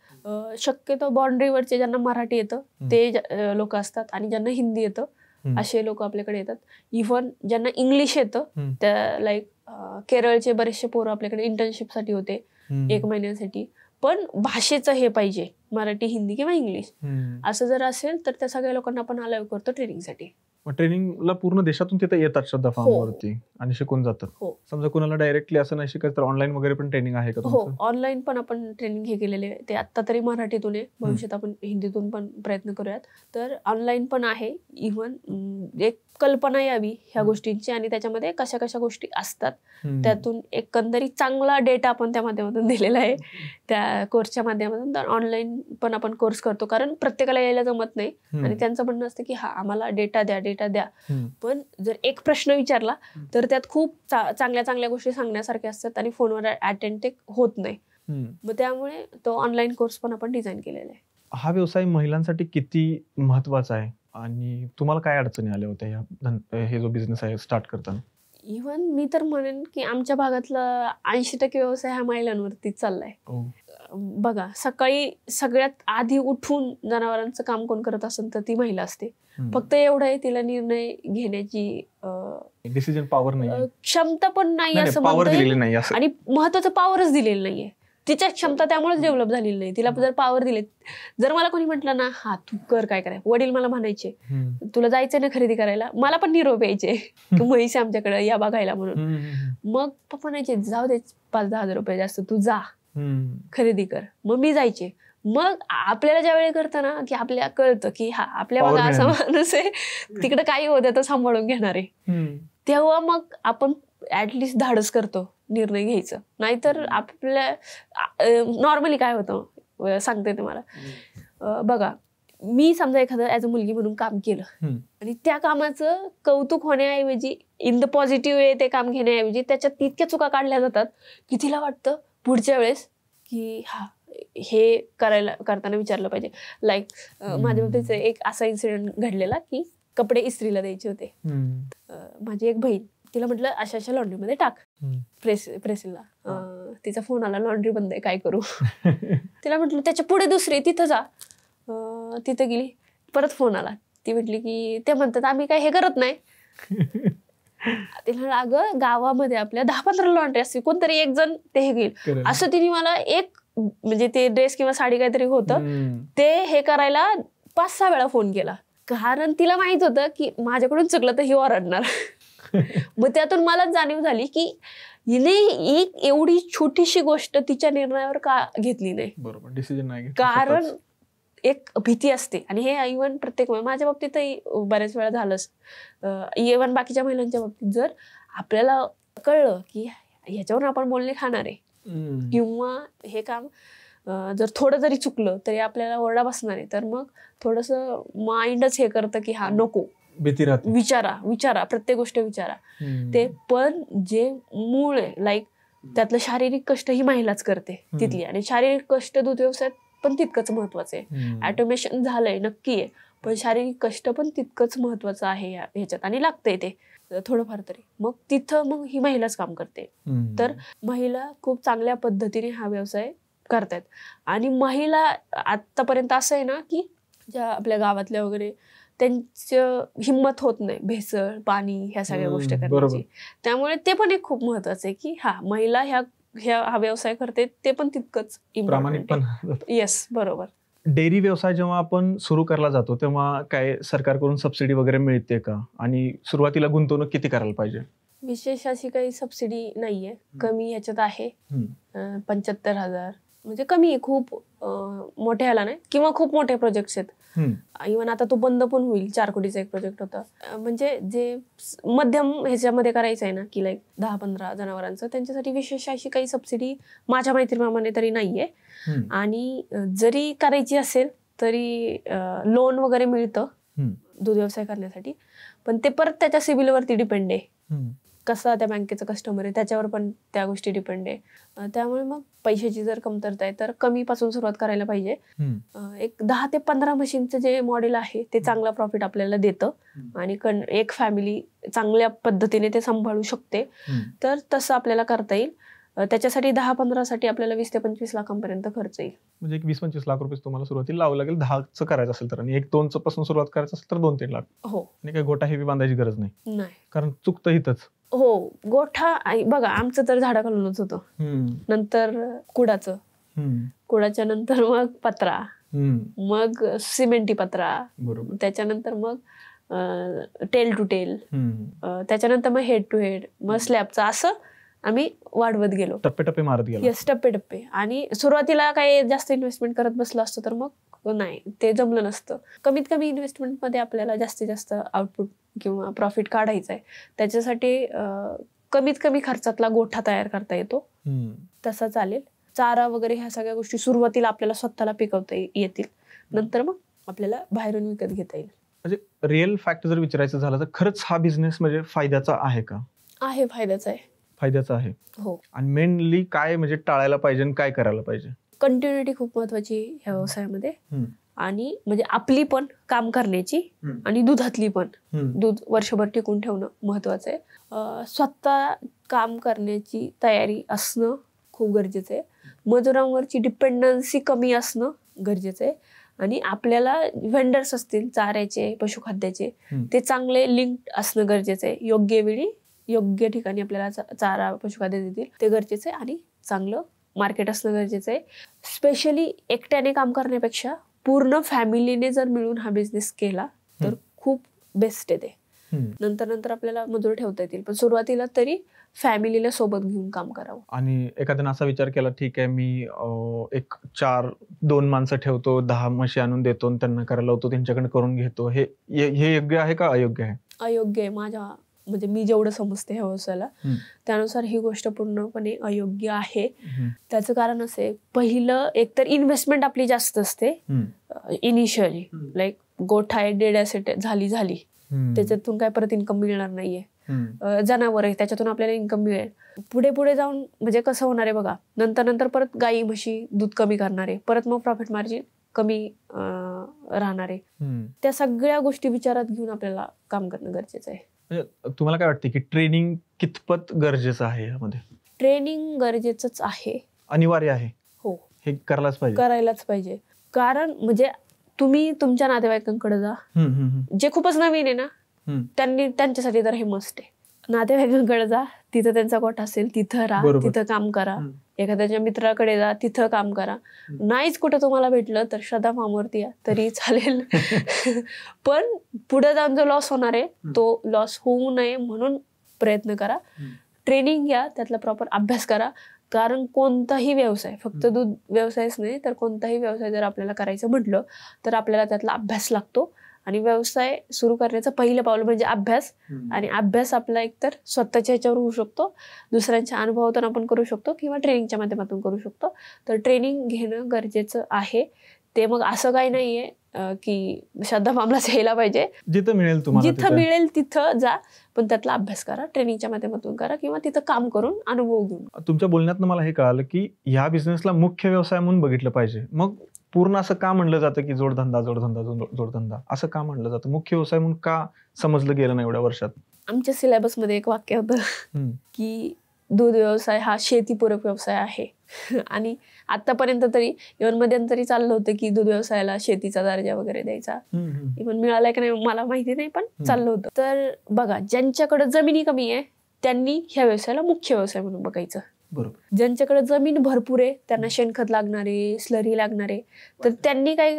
शक्यतो बाउंड्रीवरचे ज्यांना मराठी येतं ते लोक असतात आणि ज्यांना हिंदी येतं असे लोक आपल्याकडे येतात. इव्हन ज्यांना इंग्लिश येतं, त्या लाईक केरळचे बरेचसे पोरं आपल्याकडे इंटर्नशिपसाठी होते 1 महिन्यासाठी. पण भाषेचं हे पाहिजे, मराठी, हिंदी किंवा इंग्लिश असं जर असेल तर त्या सगळ्या लोकांना आपण अलाव करतो ट्रेनिंगसाठी. ट्रेनिंगला पूर्ण देशातून तिथे येतात श्रद्धा फार्म वरती आणि शिकून जातात. समजा कोणाला डायरेक्टली असं नाही शिकायचं तर ऑनलाईन वगैरे पण ट्रेनिंग आहे का तुमचं? हो, ऑनलाईन पण आपण ट्रेनिंग हे केलेले आहे. ते आता तरी मराठीतून आहे, भविष्यात आपण हिंदीतून पण प्रयत्न करूयात. तर ऑनलाईन पण आहे. इव्हन एक कल्पना यावी ह्या गोष्टींची आणि त्याच्यामध्ये कशा कशा गोष्टी असतात, त्यातून एकंदरीत चांगला डेटा आपण त्या माध्यमातून दिलेला आहे त्या कोर्सच्या माध्यमातून. तर ऑनलाईन पण आपण कोर्स करतो, कारण प्रत्येकाला यायला जमत नाही आणि त्यांचं म्हणणं असतं की हा आम्हाला डेटा द्या. पण जर एक प्रश्न विचारला तर त्यात खूप चांगल्या चांगल्या गोष्टी सांगण्यासारख्या असतात आणि फोनवर अटेंड ते होत नाही. मग त्यामुळे तो ऑनलाईन कोर्स पण आपण डिझाईन केलेला आहे. हा व्यवसाय महिलांसाठी किती महत्वाचा आहे आणि तुम्हाला काय अडचणी आल्या होत्या हे जो बिझनेस आहे स्टार्ट करताना? इव्हन मी तर म्हणेन की आमच्या भागातला 80% व्यवसाय हा महिलांवरतीच चाललाय. बघा, सकाळी सगळ्यात आधी उठून जनावरांचं काम कोण करत असेल तर ती महिला असते. फक्त एवढं आहे, तिला निर्णय घेण्याची डिसिजन पॉवर नाही, क्षमता पण नाही असं म्हणता, आणि महत्वाचं पॉवरच दिलेलं नाहीये. तिच्या क्षमता त्यामुळेच डेव्हलप झालेली नाही. तिला जर पॉवर दिले, जर मला कोणी म्हटलं ना हा तू कर, काय करायचं, वडील मला म्हणायचे तुला जायचंय ना खरेदी करायला, मला पण निरोप यायचे की म्हैस आमच्याकडे या बघायला म्हणून. मग पप्पा म्हणायचे जाऊ दे 5-10 हजार रुपये जास्त, तू जा खरेदी कर. मग मी जायचे. मग आपल्याला ज्या वेळी करतं ना की आपल्याला कळतं की हा आपल्या बघा असा माणूस आहे, तिकडे काही होतं तर सांभाळून घेणार आहे, तेव्हा मग आपण ऍटलिस्ट धाडस करतो निर्णय घ्यायचं. नाहीतर आपल्या नॉर्मली काय होतं सांगते तुम्हाला. बघा, मी समजा एखादं ऍज अ मुलगी म्हणून काम केलं आणि त्या कामाचं कौतुक होण्याऐवजी, इन द पॉझिटिव्ह वे ते काम घेण्याऐवजी त्याच्यात इतक्या चुका काढल्या जातात की तिला वाटतं पुढच्या वेळेस की हा हे करताना विचारलं पाहिजे. लाईक माझ्या बाबतीत एक असा इन्सिडेंट घडलेला की कपडे इस्त्रीला द्यायचे होते. माझी एक बहीण, तिला म्हटलं अशा अशा लॉन्ड्रीमध्ये टाक प्रेसला. तिचा फोन आला, लॉन्ड्री बंद आहे, काय करू? तिला म्हटलं त्याच्या पुढे दुसरी, तिथं जा. तिथं गेली, परत फोन आला. ती म्हटली की ते म्हणतात आम्ही काय हे करत नाही. तिला अगं गावामध्ये आपल्या 10-15 लॉन्ड्री असते, कोणतरी एक जण ते हे घेईल. असं तिने मला एक म्हणजे ते ड्रेस किंवा साडी काहीतरी होतं ते हे करायला 5-6 वेळा फोन केला. कारण तिला माहित होतं की माझ्याकडून चुकलं तर ही ओरडणार. मग त्यातून मलाच जाणीव झाली की हिने एक एवढी छोटीशी गोष्ट तिच्या निर्णयावर का घेतली नाही. बरोबर, डिसिजन नाही. कारण एक भीती असते, आणि हे इव्हन प्रत्येक माझ्या बाबतीतही बऱ्याच वेळा झालंच. इव्हन बाकीच्या महिलांच्या बाबतीत जर आपल्याला कळलं की ह्याच्यावर आपण बोलणे खाणार आहे किंवा हे काम जर थोडं जरी चुकलं तरी आपल्याला ओरडा बसणार आहे, तर मग थोडंसं माइंडच हे करतं की हा नको, भीती राहते. विचारा प्रत्येक गोष्ट विचारा. ते पण जे मूळ आहे लाईक त्यातलं शारीरिक कष्ट ही महिलाच करते तिथली, आणि शारीरिक कष्ट दूध व्यवसायात पण तितकंच महत्वाचं आहे. ऑटोमेशन झालंय नक्की आहे, पण शारीरिक कष्ट पण तितकंच महत्वाचं आहे ह्याच्यात, आणि लागतंय ते थोडंफार तरी. मग तिथं मग ही महिलाच काम करते. तर महिला खूप चांगल्या पद्धतीने हा व्यवसाय करतायत. आणि महिला आतापर्यंत असं आहे ना की ज्या आपल्या गावातल्या वगैरे त्यांचं हिंमत होत नाही भेसळ पाणी ह्या सगळ्या गोष्टी करण्याची. त्यामुळे ते पण एक खूप महत्वाचं आहे की हा महिला हा व्यवसाय करते, ते पण तितकंच इम्पॉर्टंट आहे. येस, बरोबर. डेअरी व्यवसाय जेव्हा आपण सुरू करायला जातो तेव्हा काय सरकारकडून सबसिडी वगैरे मिळते का, आणि सुरुवातीला गुंतवणूक किती करायला पाहिजे? विशेष अशी काही सबसिडी नाहीये, कमी ह्याच्यात आहे. 75,000 म्हणजे कमी आहे, खूप मोठ्या ह्याला नाही, किंवा खूप मोठे प्रोजेक्ट्स आहेत. इव्हन आता तो बंद पण होईल, 4 कोटीचा एक प्रोजेक्ट होता. म्हणजे जे मध्यम ह्याच्यामध्ये करायचं आहे ना की लाईक 10-15 जनावरांचं, त्यांच्यासाठी विशेष अशी काही सबसिडी माझ्या माहितीप्रमाणे तरी नाहीये. आणि जरी करायची असेल तरी लोन वगैरे मिळतं दूध व्यवसाय करण्यासाठी, पण ते परत त्याच्या सिबिलवरती डिपेंड आहे, कसा त्या बँकेचा कस्टमर आहे त्याच्यावर पण त्या गोष्टी डिपेंड आहे. त्यामुळे मग पैशाची जर कमतरता आहे तर कमीपासून सुरुवात करायला पाहिजे. एक 10 ते 15 मशीनचं जे मॉडेल आहे ते चांगला प्रॉफिट आपल्याला देतं, आणि एक फॅमिली चांगल्या पद्धतीने ते सांभाळू शकते. तर तसं आपल्याला करता येईल. त्याच्यासाठी 10-15 साठी आपल्याला 20 ते 25 लाखांपर्यंत खर्च येईल. म्हणजे 20-25 लाख रुपये तुम्हाला सुरुवातीला लावावं लागेल 10चं करायचं असेल तर, आणि 1-2 पासून सुरुवात करायचं असेल तर 2-3 लाख. हो, आणि काही गोठा हेवी बांधायची गरज नाही, कारण चुकतं हिथंच. हो, गोठा बघा आमचं तर झाडाखालूनच होतं, नंतर कुडाच्या नंतर मग पत्रा, मग सिमेंटी पत्रा, त्याच्यानंतर मग टेल टू टेल, त्याच्यानंतर मग हेड टू हेड, मग स्लॅबचा, असं आम्ही वाढवत गेलो, टप्पे मारत गेलो. येस, टप्पे. आणि सुरुवातीला काही जास्त इन्व्हेस्टमेंट करत बसलो असतो तर मग नाही, ते जमलं नसतं. कमीत कमी इन्व्हेस्टमेंट मध्ये आपल्याला जास्तीत जास्त आउटपुट किंवा प्रॉफिट काढायचं आहे. त्याच्यासाठी कमीत कमी खर्चातला गोठा तयार करता येतो, तसा चालेल. चारा वगैरे ह्या सगळ्या गोष्टी सुरुवातीला आपल्याला स्वतःला पिकवता येतील, नंतर मग आपल्याला बाहेरून विकत घेता येईल. म्हणजे रिअल फॅक्ट जर विचारायचं झालं तर खरंच हा बिझनेस म्हणजे फायद्याचा आहे का? आहे, फायद्याचा आहे. हो. आणि मेनली काय म्हणजे टाळायला पाहिजे आणि काय करायला पाहिजे? कंटिन्युटी खूप महत्वाची ह्या व्यवसायामध्ये, आणि म्हणजे आपली पण काम करण्याची आणि दुधातली पण, दूध वर्षभर टिकून ठेवणं महत्वाचं आहे. स्वतः काम करण्याची तयारी असणं खूप गरजेचं आहे. मजुरांवरची डिपेंडन्सी कमी असणं गरजेचं आहे. आणि आपल्याला व्हेंडर्स असतील चाऱ्याचे, पशुखाद्याचे, ते चांगले लिंक असणं गरजेचं आहे. योग्य वेळी योग्य ठिकाणी आपल्याला चारा पशुखाद्य देतील ते गरजेचं आहे. आणि चांगलं मार्केट असणं गरजेचं आहे. स्पेशली एकट्याने काम करण्यापेक्षा पूर्ण फॅमिलीने जर मिळून हा बिझनेस केला तर खूप बेस्ट आहे ते. नंतर आपल्याला मजूर ठेवता येतील, पण सुरुवातीला तरी फॅमिलीला सोबत घेऊन काम करावं. आणि एखाद्याने असा विचार केला, ठीक आहे मी एक 2 माणसं ठेवतो, 10 म्हशी आणून देतो, त्यांना करायला लावतो, त्यांच्याकडे करून घेतो, हे योग्य आहे का अयोग्य आहे? अयोग्य आहे. म्हणजे मी जेवढं समजते ह्या व्यवसायाला त्यानुसार ही गोष्ट पूर्णपणे अयोग्य आहे. त्याचं कारण असे, पहिलं एकतर इन्व्हेस्टमेंट आपली जास्त असते इनिशियली, लाईक गोठा आहे, डेड ॲसेट झाली, त्याच्यातून काय परत इन्कम मिळणार नाहीये. जनावर आहे त्याच्यातून आपल्याला इन्कम मिळेल. पुढे जाऊन म्हणजे कसं होणार आहे बघा, नंतर परत गाई म्हशी दूध कमी करणार आहे, परत मग प्रॉफिट मार्जिन कमी राहणार आहे. त्या सगळ्या गोष्टी विचारात घेऊन आपल्याला काम करणं गरजेचं आहे. म्हणजे तुम्हाला काय वाटतं की ट्रेनिंग कितपत गरजेचं आहे यामध्ये? ट्रेनिंग गरजेचंच आहे, अनिवार्य आहे. हो, हे करायलाच पाहिजे. कारण म्हणजे तुम्ही तुमच्या नातेवाईकांकडे जा, जे खूपच नवीन आहे ना, त्यांच्यासाठी तर हे मस्ट आहे. नातेवाईकांकडे जा, तिथं त्यांचा गोठा असेल, तिथं राहा, तिथं काम करा. एखाद्याच्या मित्राकडे जा, तिथं काम करा. नाहीच कुठं तुम्हाला भेटलं तर श्रद्धा फार्मवरती या तरी चालेल. पण पुढे जाऊन जो लॉस होणार आहे तो लॉस होऊ नये म्हणून प्रयत्न करा. ट्रेनिंग घ्या, त्यातला प्रॉपर अभ्यास करा. कारण कोणताही व्यवसाय, फक्त दूध व्यवसायच नाही तर कोणताही व्यवसाय जर आपल्याला करायचं म्हटलं तर आपल्याला त्यातला अभ्यास लागतो. आणि व्यवसाय सुरू करण्याचं पहिलं पाऊल म्हणजे अभ्यास. आणि अभ्यास आपला एकतर स्वतःच्या ह्याच्यावर होऊ शकतो, दुसऱ्यांच्या अनुभवातून आपण करू शकतो, किंवा ट्रेनिंगच्या माध्यमातून करू शकतो. तर ट्रेनिंग घेणं गरजेचं आहे. ते मग असं काही नाहीये की श्रद्धा फार्मलाच यायला पाहिजे. जिथं मिळेल तुम्हाला, जिथं मिळेल तिथं जा, पण त्यातला अभ्यास करा, ट्रेनिंगच्या माध्यमातून करा, किंवा तिथं काम करून अनुभव घेऊन. तुमच्या बोलण्यातनं मला हे कळालं की ह्या बिझनेसला मुख्य व्यवसाय म्हणून बघितलं पाहिजे. मग पूर्ण असं का म्हणलं जातं की जोडधंदा असं का म्हणलं जातं? मुख्य व्यवसाय म्हणून का समजलं गेलं नाही एवढ्या वर्षात? आमच्या सिलेबसमध्ये एक वाक्य होतं की दूध व्यवसाय हा शेतीपूरक व्यवसाय आहे. आणि आतापर्यंत तरी इव्हन मध्यंतरी चाललं होतं की दूध व्यवसायाला शेतीचा दर्जा वगैरे द्यायचा. इव्हन मिळालाय की नाही मला माहिती नाही, पण चाललं होतं. तर बघा, ज्यांच्याकडे जमिनी कमी आहे त्यांनी ह्या व्यवसायाला मुख्य व्यवसाय म्हणून बघायचं. बरोबर. ज्यांच्याकडे जमीन भरपूर आहे, त्यांना शेणखत लागणारे, स्लरी लागणारे, तर त्यांनी काय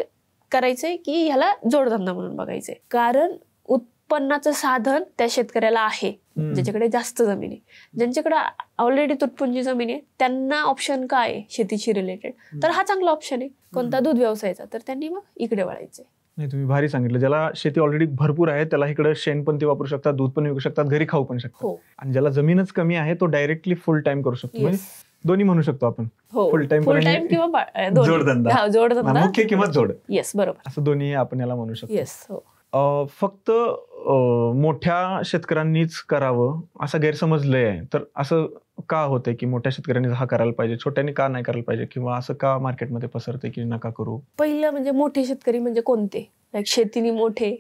करायचंय की ह्याला जोडधंदा म्हणून बघायचंय. कारण उत्पन्नाचं साधन त्या शेतकऱ्याला आहे ज्याच्याकडे जास्त जमीन आहे. ज्यांच्याकडे ऑलरेडी तुटपुंजी जमीन आहे त्यांना ऑप्शन काय आहे शेतीशी रिलेटेड, तर हा चांगला ऑप्शन आहे कोणता, दूध व्यवसायाचा. तर त्यांनी मग इकडे वळायचंय. नाही, तुम्ही भारी सांगितलं. ज्याला शेती ऑलरेडी भरपूर आहे त्याला इकडे शेण पण ते वापरू शकतात, दूध पण विकू शकतात, घरी खाऊ पण शकतात. आणि ज्याला जमीनच कमी आहे तो डायरेक्टली फुल टाइम करू शकतो. म्हणजे दोन्ही म्हणू शकतो आपण, फुल टाइम किंवा जोडधंदा, मुख्य किंवा जोड. येस, बरोबर, असं दोन्ही आपण याला म्हणू शकतो. येस. फक्त मोठ्या शेतकऱ्यांनीच करावं असं गैरसमज लय आहे. तर असं का होतंय की मोठ्या शेतकऱ्यांनी हा करायला पाहिजे, छोट्यांनी का नाही करायला पाहिजे, किंवा असं का मार्केटमध्ये पसरते की नका करू? पहिलं म्हणजे मोठे शेतकरी म्हणजे कोणते? लाईक शेतीने मोठे,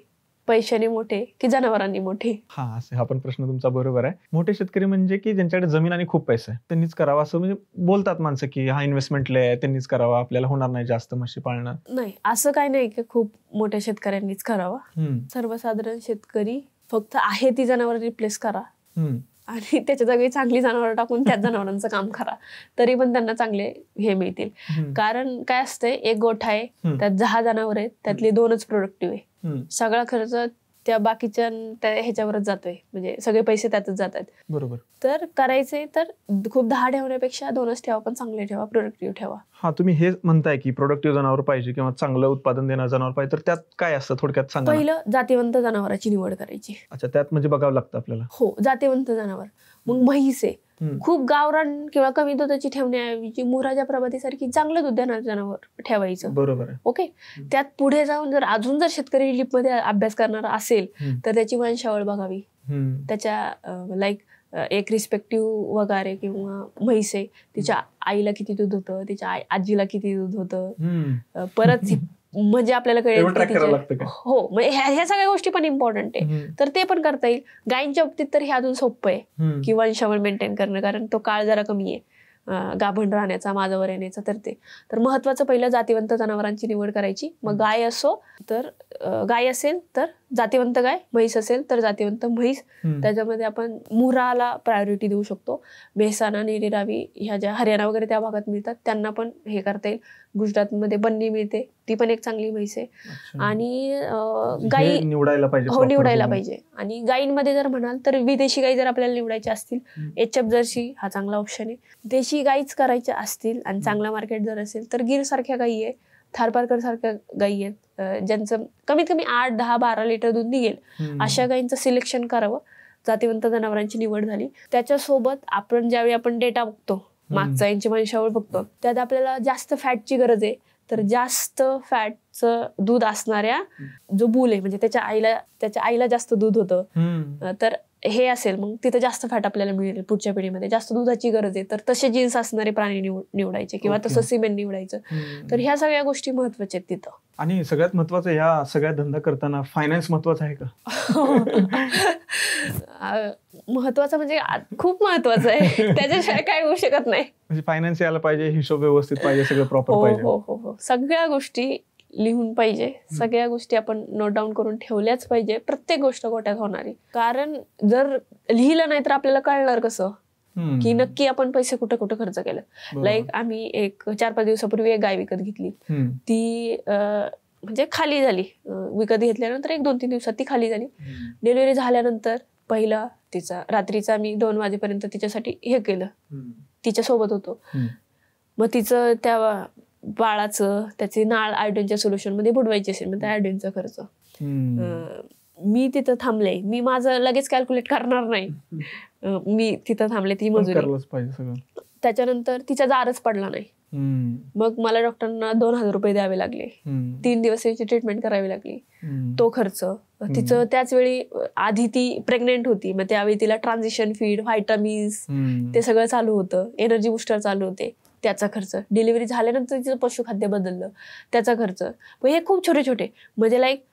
पैशाने मोठे, की जनावरांनी मोठे? हा पण प्रश्न तुमचा बरोबर आहे. मोठे शेतकरी म्हणजे की ज्यांच्याकडे जमीन आणि खूप पैसा आहे त्यांनीच करावा असं म्हणजे बोलतात माणसं की हा इन्व्हेस्टमेंट लय आहे, त्यांनीच करावा, आपल्याला होणार नाही जास्त म्हशी पाळणं. नाही, असं काही नाही की खूप मोठ्या शेतकऱ्यांनीच करावा. सर्वसाधारण शेतकरी फक्त आहे ती जनावर रिप्लेस करा आणि त्याच्या जागी चांगली जनावर टाकून त्याच जनावरांचं काम करा, तरी पण त्यांना चांगले हे मिळतील. कारण काय असतंय, एक गोठा आहे, त्यात 10 जनावर आहेत, त्यातले 2च प्रोडक्टिव्ह आहे. सगळा खर्च त्या बाकीच्या ह्याच्यावरच जातोय, म्हणजे सगळे पैसे त्यातच जातात. बरोबर. तर करायचंय तर खूप 10 ठेवण्यापेक्षा 2च ठेवा, पण चांगले ठेवा, प्रोडक्टिव्ह ठेवा. हा, तुम्ही हे म्हणताय की प्रोडक्टिव्ह जनावर पाहिजे किंवा चांगलं उत्पादन देणारं जनावर पाहिजे, तर त्यात काय असतं थोडक्यात सांगा. पहिलं जातीवंत जनावराची निवड करायची. अच्छा, त्यात म्हणजे बघावं लागतं आपल्याला. हो, जातीवंत जनावर. मग म्हैस आहे, खूप गावरान किंवा कमी दुधाची ठेवण्याऐवजी मुराजा प्रभातीसारखी चांगलं दूध देणारं जनावर ठेवायचं. बरोबर आहे. ओके. त्यात पुढे जाऊन जर अजून जर शेतकरी मध्ये अभ्यास करणारा असेल तर त्याची वंशावळ बघावी. त्याच्या लाईक एक रिस्पेक्टिव्ह वगैरे किंवा म्हैस आहे, तिच्या आईला किती दूध होतं, तिच्या आजीला किती दूध होतं, परत म्हणजे आपल्याला कळेल. हो, म्हणजे ह्या सगळ्या गोष्टी पण इम्पॉर्टंट आहे, तर ते पण करता येईल. गायींच्या बाबतीत तर हे अजून सोपं आहे की वंशावळ मेंटेन करणं, कारण तो काळ जरा कमी आहे गाभण राहण्याचा, माझावर येण्याचा. तर महत्वाचं पहिलं जातीवंत जनावरांची निवड करायची. मग गाय असो तर गाय असेल तर जातीवंत गाय, म्हैस असेल तर जातीवंत म्हैस. त्याच्यामध्ये आपण मुराला प्रायोरिटी देऊ शकतो. मेहसाणा, नीली रावी ह्या ज्या हरियाणा वगैरे त्या भागात मिळतात त्यांना पण हे करता येईल. गुजरातमध्ये बन्नी मिळते, ती पण एक चांगली म्हैस आहे. आणि गाई निवडायला पाहिजे. हो, निवडायला पाहिजे. आणि गायींमध्ये जर म्हणाल तर विदेशी गाई जर आपल्याला निवडायच्या असतील, HF जर्सी हा चांगला ऑप्शन आहे. देशी गाईच करायच्या असतील आणि चांगला मार्केट जर असेल तर गिर सारख्या गायी आहे, थारपारकर सारख्या गायी आहेत, ज्यांचं कमीत कमी 8, 10, 12 लिटर दूध निघेल, अशा गायींचं सिलेक्शन करावं. जातीवंत जनावरांची निवड झाली. त्याच्यासोबत आपण ज्यावेळी आपण डेटा बघतो, मागचा यांची वंशावळ बघतो, त्यात आपल्याला जास्त फॅटची गरज आहे. तर जास्त फॅटचं दूध असणाऱ्या जो बूल आहे, म्हणजे त्याच्या आईला जास्त दूध होतं, तर हे असेल मग तिथे जास्त फॅट आपल्याला मिळेल पुढच्या पिढीमध्ये, जास्त दुधाची गरज आहे तर तसे जीन्स असणारे प्राणी निवडायचे किंवा तसं सिमेंट निवडायचं. तर ह्या सगळ्या गोष्टी महत्वाच्या आहेत तिथं. आणि सगळ्यात महत्वाचं ह्या सगळ्या धंदा करताना फायनान्स महत्वाचा आहे का? महत्वाचं म्हणजे खूप महत्वाचं आहे, त्याच्याशिवाय काय होऊ शकत नाही. म्हणजे फायनान्स यायला पाहिजे, हिशोब व्यवस्थित पाहिजे, सगळं प्रॉपर पाहिजे. हो हो हो, सगळ्या गोष्टी लिहून पाहिजे, सगळ्या गोष्टी आपण नोट डाऊन करून ठेवल्याच पाहिजे. प्रत्येक गोष्ट गोट्यात होणारी, कारण जर लिहिलं नाही तर आपल्याला कळणार कसं की नक्की आपण पैसे कुठे कुठे खर्च केलं. लाईक आम्ही एक 4-5 दिवसापूर्वी एक गाय विकत घेतली. ती म्हणजे खाली झाली, विकत घेतल्यानंतर 1-2-3 दिवसात ती खाली झाली. डिलिव्हरी झाल्यानंतर पहिला तिचा रात्रीचा मी 2 वाजेपर्यंत तिच्यासाठी हे केलं, तिच्या सोबत होतो. मग तिचं त्या बाळाचं त्याचे नाळ आयोडीनच्या सोल्युशन मध्ये बुडवायचे असेल मग त्या आयोडीनचा खर्च मी तिथं थांबले. मी माझं लगेच कॅल्क्युलेट करणार नाही, मी तिथं थांबले, ती मजुरी. त्याच्यानंतर तिचा जारच पडला नाही. मग मला डॉक्टरांना 2,000 रुपये द्यावे लागले. 3 दिवस तिची ट्रीटमेंट करावी लागली. तो खर्च तिचं त्याच वेळी, आधी ती प्रेग्नेंट होती, मग त्यावेळी तिला ट्रान्झिशन फीड, व्हायटामिन्स ते सगळं चालू होतं, एनर्जी बुस्टर चालू होते, त्याचा खर्च. डिलिव्हरी झाल्यानंतर तिचं पशुखाद्य बदललं, त्याचा खर्च. मग हे खूप छोटे छोटे म्हणजे लाईक,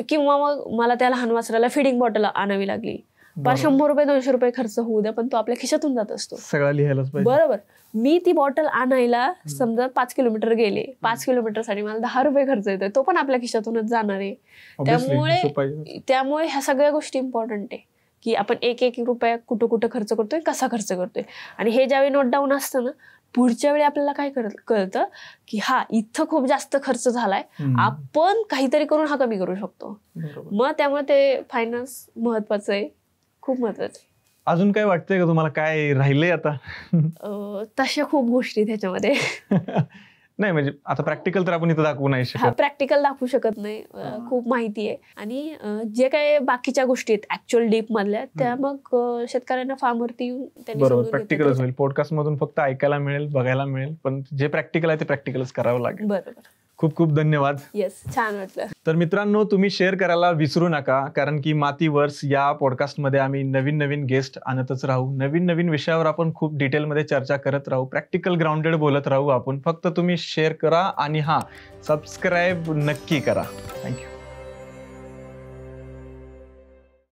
किंवा मग मला त्या लहान वासराला फिडिंग बॉटल आणावी लागली. 100 रुपये 200 रुपये खर्च होऊ द्या, पण तो आपल्या खिशातून जात असतो, सगळा लिहायलाच पाहिजे. बरोबर. मी ती बॉटल आणायला समजा 5 किलोमीटर गेले, 5 किलोमीटरसाठी मला 10 रुपये खर्च येतोय, तो पण आपल्या खिशातूनच जाणार आहे. त्यामुळे ह्या सगळ्या गोष्टी इम्पॉर्टंट आहे की आपण एक रुपया कुठं कुठं खर्च करतोय, कसा खर्च करतोय. आणि हे ज्यावेळी नोट डाऊन असतं ना, पुढच्या वेळी आपल्याला काय कळतं की हा इथं खूप जास्त खर्च झालाय, आपण काहीतरी करून हा कमी करू शकतो. मग त्यामुळे ते फायनान्स महत्वाचं आहे, खूप महत्वाचं आहे. अजून काय वाटतंय का तुम्हाला, काय राहिलंय आता? तशा खूप गोष्टी त्याच्यामध्ये नाही म्हणजे आता प्रॅक्टिकल तर आपण इथं दाखवू नाही शकत, प्रॅक्टिकल दाखवू शकत नाही, खूप माहिती आहे. आणि जे काही बाकीच्या गोष्टी आहेत ऍक्च्युअल डीप मधल्या, त्या मग शेतकऱ्यांना फार्मवरती येऊन बरोबर प्रॅक्टिकलच होईल. पॉडकास्ट मधून फक्त ऐकायला मिळेल, बघायला मिळेल, पण जे प्रॅक्टिकल आहे ते प्रॅक्टिकलच करावं लागेल. बरोबर. खूप खूप धन्यवाद. येस, छान वाटलं. तर मित्रांनो, तुम्ही शेअर करायला विसरू नका, कारण की माती वर्स या पॉडकास्टमध्ये आम्ही नवीन नवीन गेस्ट आणतच राहू. नवीन नवीन विषयावर आपण खूप डिटेलमध्ये चर्चा करत राहू, प्रॅक्टिकल ग्राउंडेड बोलत राहू आपण. फक्त तुम्ही शेअर करा आणि सबस्क्राईब नक्की करा. थँक्यू.